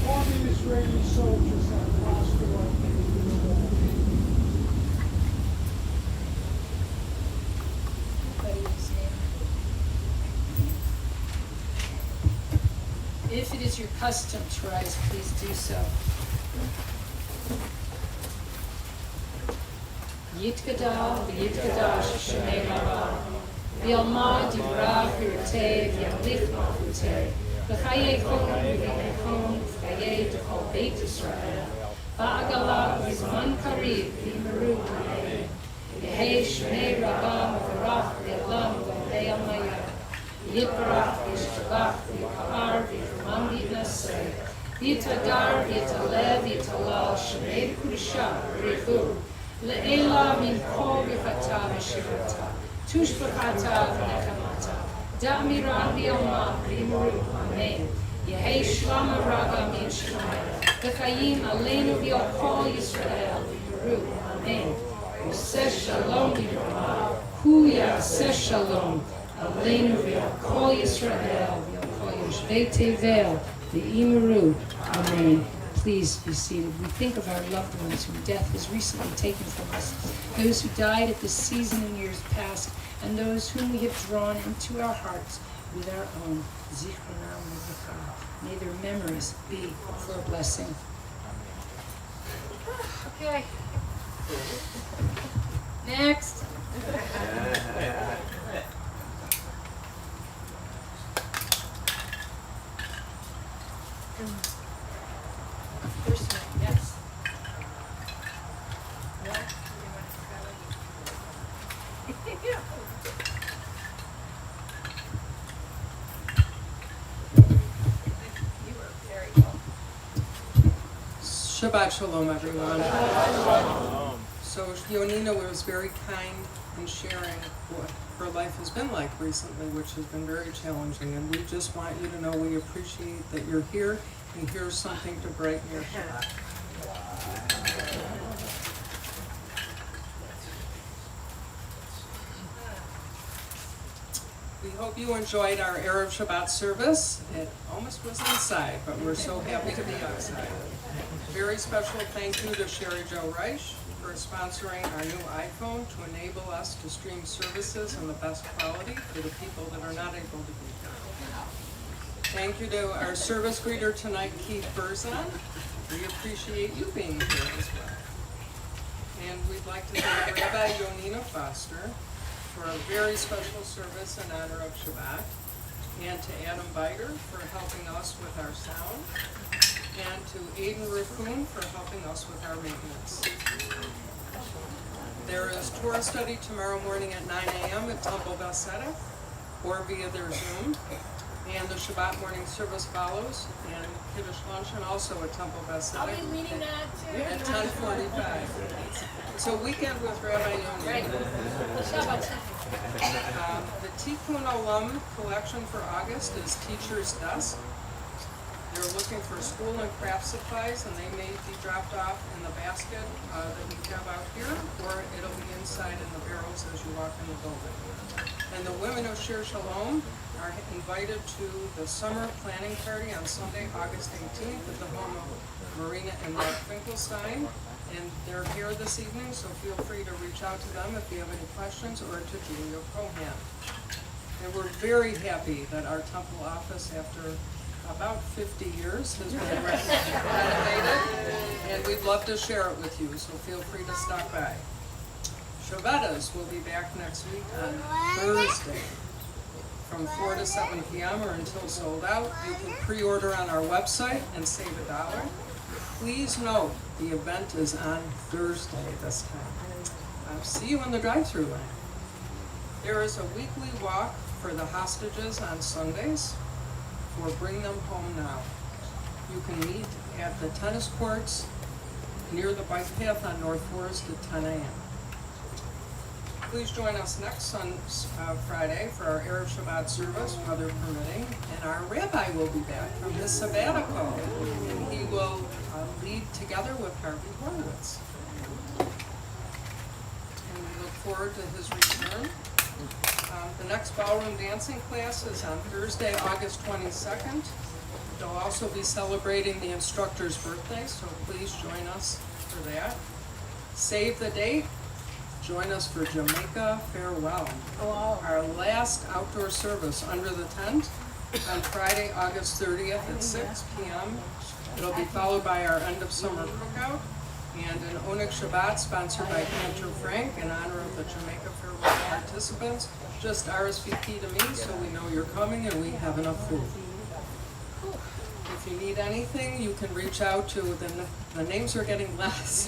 All the Israeli soldiers that passed away in the war. If it is your custom to rise, please do so. Yitkadal v'yitkadash Shemei Rabba, v'yalma divrah v'yirtei v'yamlich malchutei, וחיי כל ובביטחון, וחיי תכל בית ישראל, בעגלה ובזמן קריב, ויאמרו אמן. יהי שמי רבה מבורך לעולם ועדי עמיה. יתברך וישתבח ויפאר ויחמן ויתנשא. ויתהדר ויתעלה ויתהלל שמי קדושה וריחו. לעילה מן כל ברכתה ושירתה. תושבחתה ונחמתה. דאמירה ביומה ויאמרו אמן. יהי שלמה רבה מן שמיה. וחיים עלינו ועל כל ישראל ויאמרו אמן. עושה שלום בברמה, הוא יעשה שלום עלינו ועל כל ישראל ועל כל יושבי תבל ויאמרו amen. Please be seated. We think of our loved ones whom death has recently taken from us, those who died at this season in years past, and those whom we have drawn into our hearts with our own. Zichronam Livracha. May their memories be for a blessing. Okay. Next. First one, yes. You were very well. Shabbat Shalom, everyone. So Yonina was very kind in sharing what her life has been like recently, which has been very challenging. And we just want you to know we appreciate that you're here, and here's something to brighten your Shabbat. We hope you enjoyed our Erev Shabbat service. It almost was inside, but we're so happy to be outside. Very special thank you to Sherry Jo Reich for sponsoring our new iPhone to enable us to stream services in the best quality for the people that are not able to be here. Thank you to our service greeter tonight, Keith Berzon. We appreciate you being here as well. And we'd like to thank Rabbi Yonina Foster for a very special service in honor of Shabbat, and to Adam Biter for helping us with our sound, and to Aiden Raccoon for helping us with our maintenance. There is Torah study tomorrow morning at 9 a.m. at Temple Bethesda, or via their Zoom, and the Shabbat morning service follows, and Kiddush luncheon also at Temple Bethesda I'll be reading that too. at 10:45. It's a weekend with Rabbi Yonina. Right. Shabbat. The Tikkun Olam collection for August is Teacher's Desk. They're looking for school and craft supplies, and they may be dropped off in the basket that we have out here, or it'll be inside in the barrels as you walk in the building. And the women of Shir Shalom are invited to the summer planning party on Sunday, August 18th at the home of Marina and Mark Finkelstein. And they're here this evening, so feel free to reach out to them if you have any questions, or to Julia Cohan. And we're very happy that our temple office, after about 50 years, has been renovated, and we'd love to share it with you, so feel free to stop by. Shabbatas will be back next week on Thursday from 4 to 7 p.m. or until sold out. You can pre-order on our website and save $1. Please note, the event is on Thursday this time. See you in the drive-thru line. There is a weekly walk for the hostages on Sundays for Bring Them Home Now. You can meet at the tennis courts near the bike path on North Forest at 10 a.m. Please join us next Friday for our Erev Shabbat service, weather permitting, and our rabbi will be back from his sabbatical, and he will lead together with Harvey Horowitz. And we look forward to his return. The next ballroom dancing class is on Thursday, August 22nd. They'll also be celebrating the instructor's birthday, so please join us for that. Save the date. Join us for Jamaica Farewell, our last outdoor service under the tent on Friday, August 30th at 6 p.m. It'll be followed by our end of summer cookout and an Oneg Shabbat sponsored by Cantor Frank in honor of the Jamaica Farewell participants. Just RSVP to me so we know you're coming and we have enough food. If you need anything, you can reach out to, the names are getting less,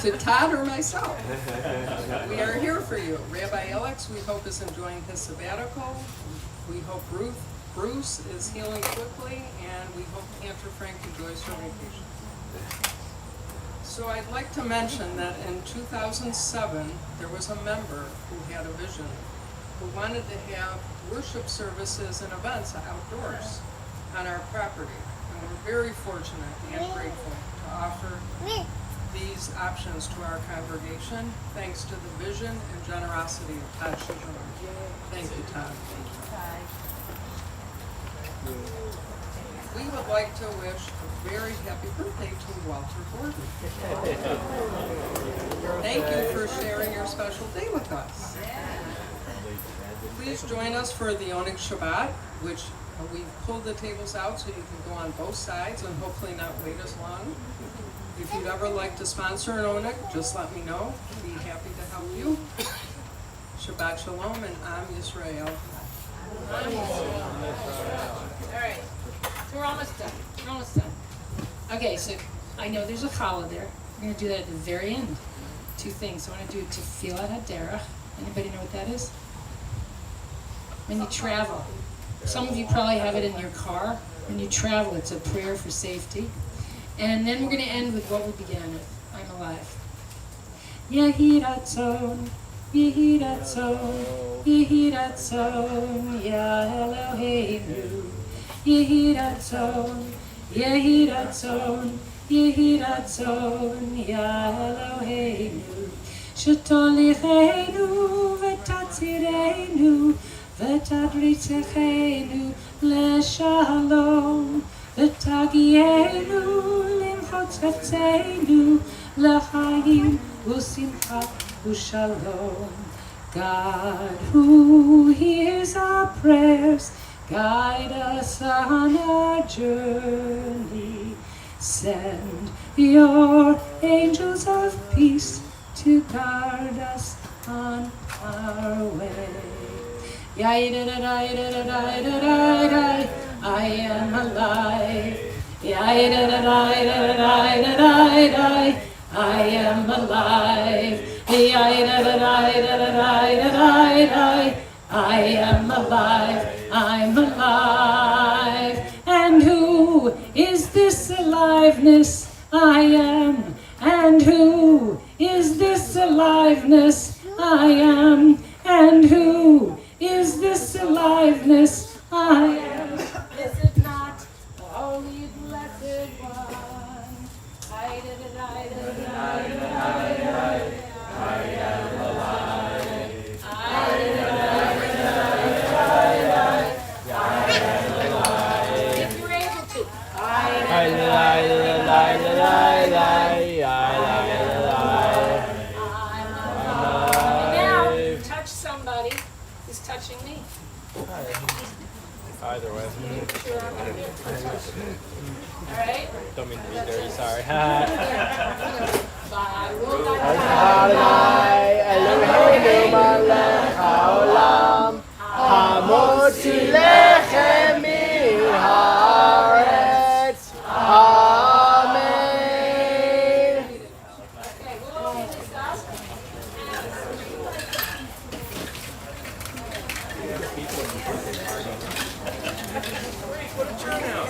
to Todd or myself. We are here for you. Rabbi Alex, we hope, is enjoying his sabbatical. We hope Bruce is healing quickly, and we hope Cantor Frank enjoys her vacation. So I'd like to mention that in 2007, there was a member who had a vision, who wanted to have worship services and events outdoors on our property. And we're very fortunate and grateful to offer these options to our congregation, thanks to the vision and generosity of Todd Schumann. Thank you, Todd. We would like to wish a very happy birthday to Walter Gordon. Thank you for sharing your special day with us. Please join us for the Onig Shabbat, which we've pulled the tables out so you can go on both sides and hopefully not wait as long. If you'd ever like to sponsor an Onig, just let me know. I'd be happy to help you. Shabbat Shalom and Am Yisrael. All right. So we're almost done. We're almost done. Okay, so I know there's a challah there. We're going to do that at the very end. Two things. I want to do Tefillah HaDerech. Anybody know what that is? When you travel. Some of you probably have it in your car. When you travel, it's a prayer for safety. And then we're going to end with what we began with. I'm alive. Yehi Ratzon, Yehi Ratzon, Yehi Ratzon, Ya Eloheinu. Yehi Ratzon, Yehi Ratzon, Yehi Ratzon, Ya Eloheinu. Shetolicheinu v'tatzirenu v'tadritzechenu leshalom v'tagienu limchotzeftzenu l'chaim u'simcha u'shalom. God who hears our prayers, guide us on our journey. Send your angels of peace to guard us on our way. I am alive. I am alive. I am alive. I'm alive. And who is this aliveness? I am. And who is this aliveness? I am. And who is this aliveness? I am. Is it not the Holy Blessed One? I am alive. If you're able to. Now, touch somebody who's touching me. Either way. Sure. All right? Don't mean to be dirty, sorry. Okay, we'll all do this up. What a turnout.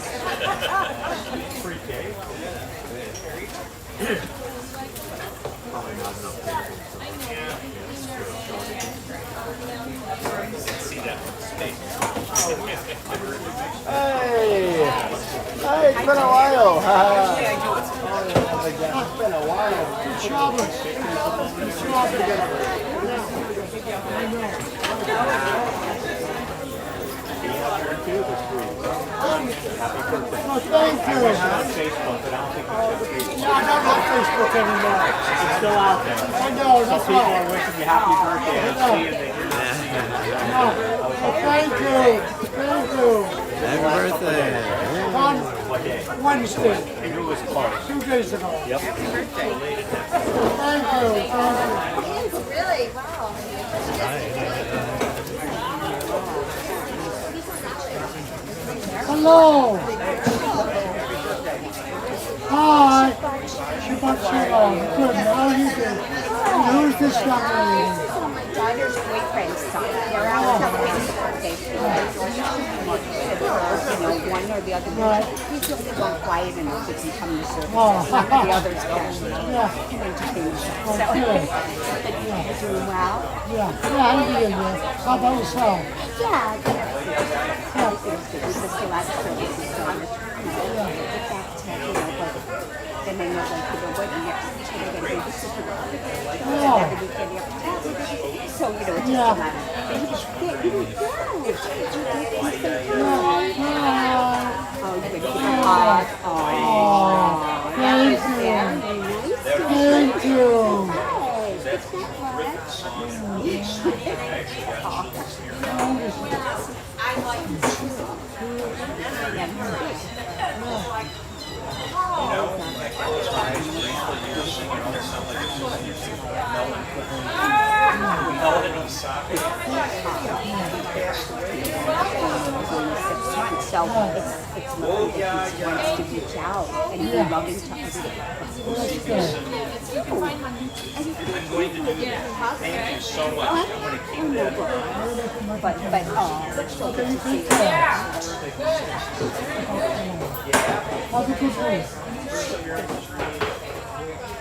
Free cake. See that space. Hey, it's been a while. It's been a while. Good Shabbat. Oh, thank you. Facebook, but I don't think Yeah, I don't have Facebook anymore. it's still out there. I know, So that's people why. are wishing you happy birthday. I see you. They hear No. Thank you. Thank you. Happy birthday. On what day? Wednesday, Finger was close. 2 days ago. Yep. Thank you. Thank you. Really? Wow. Hello. Hi. Shabbat Shalom. Good. How are you doing? And who's this young lady? So my daughter's boyfriend's son. They're out celebrating his birthday. One or the other. Right. He's the only one quiet enough that can come to service. Oh. None of the others can. Yeah. He entertain himself. Oh, good. You're doing well? Yeah, I'm doing good. How about yourself? Yeah, everything's good. We just do lots of services. So I'm get back to, but then they know when people are waiting there. So they're going to babysit her. Every weekend they have to tell her. So, it's just a lot of. And he was good. He was good. Oh, you're going to give a hug. Oh, that was very nice. Thank you. So it's lovely that he wants to reach out and be loving to other people. Thank you so much. I'm going to keep that. But so good to see you. Have a good week.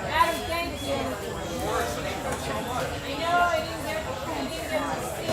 Adam, thank you. I know, I didn't get to sing.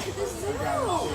Keep it simple.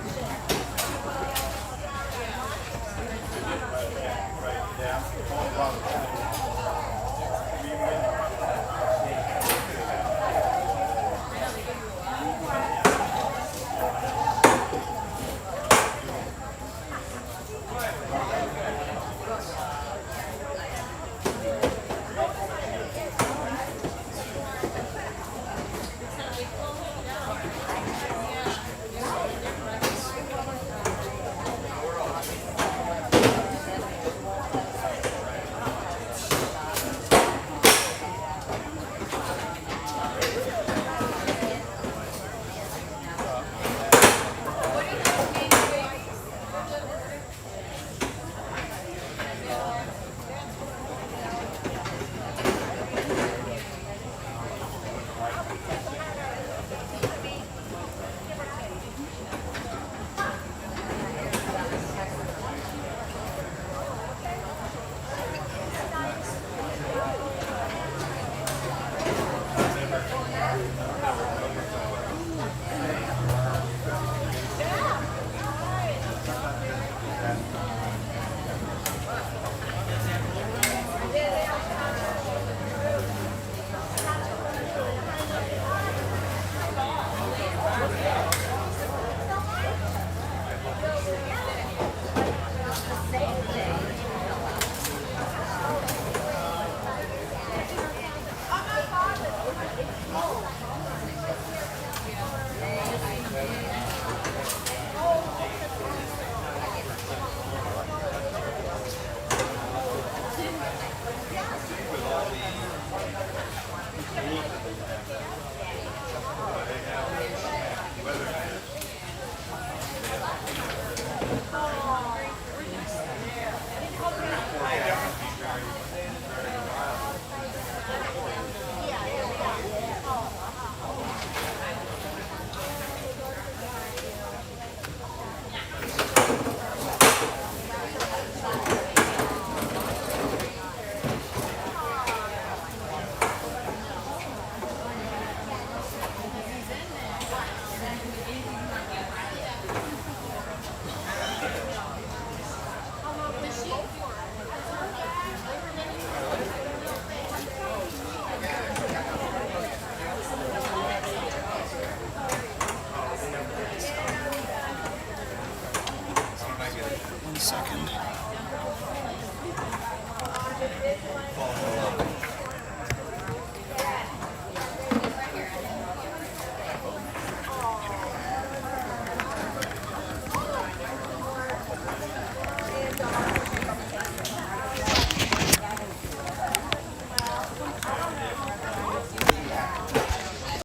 Thank you.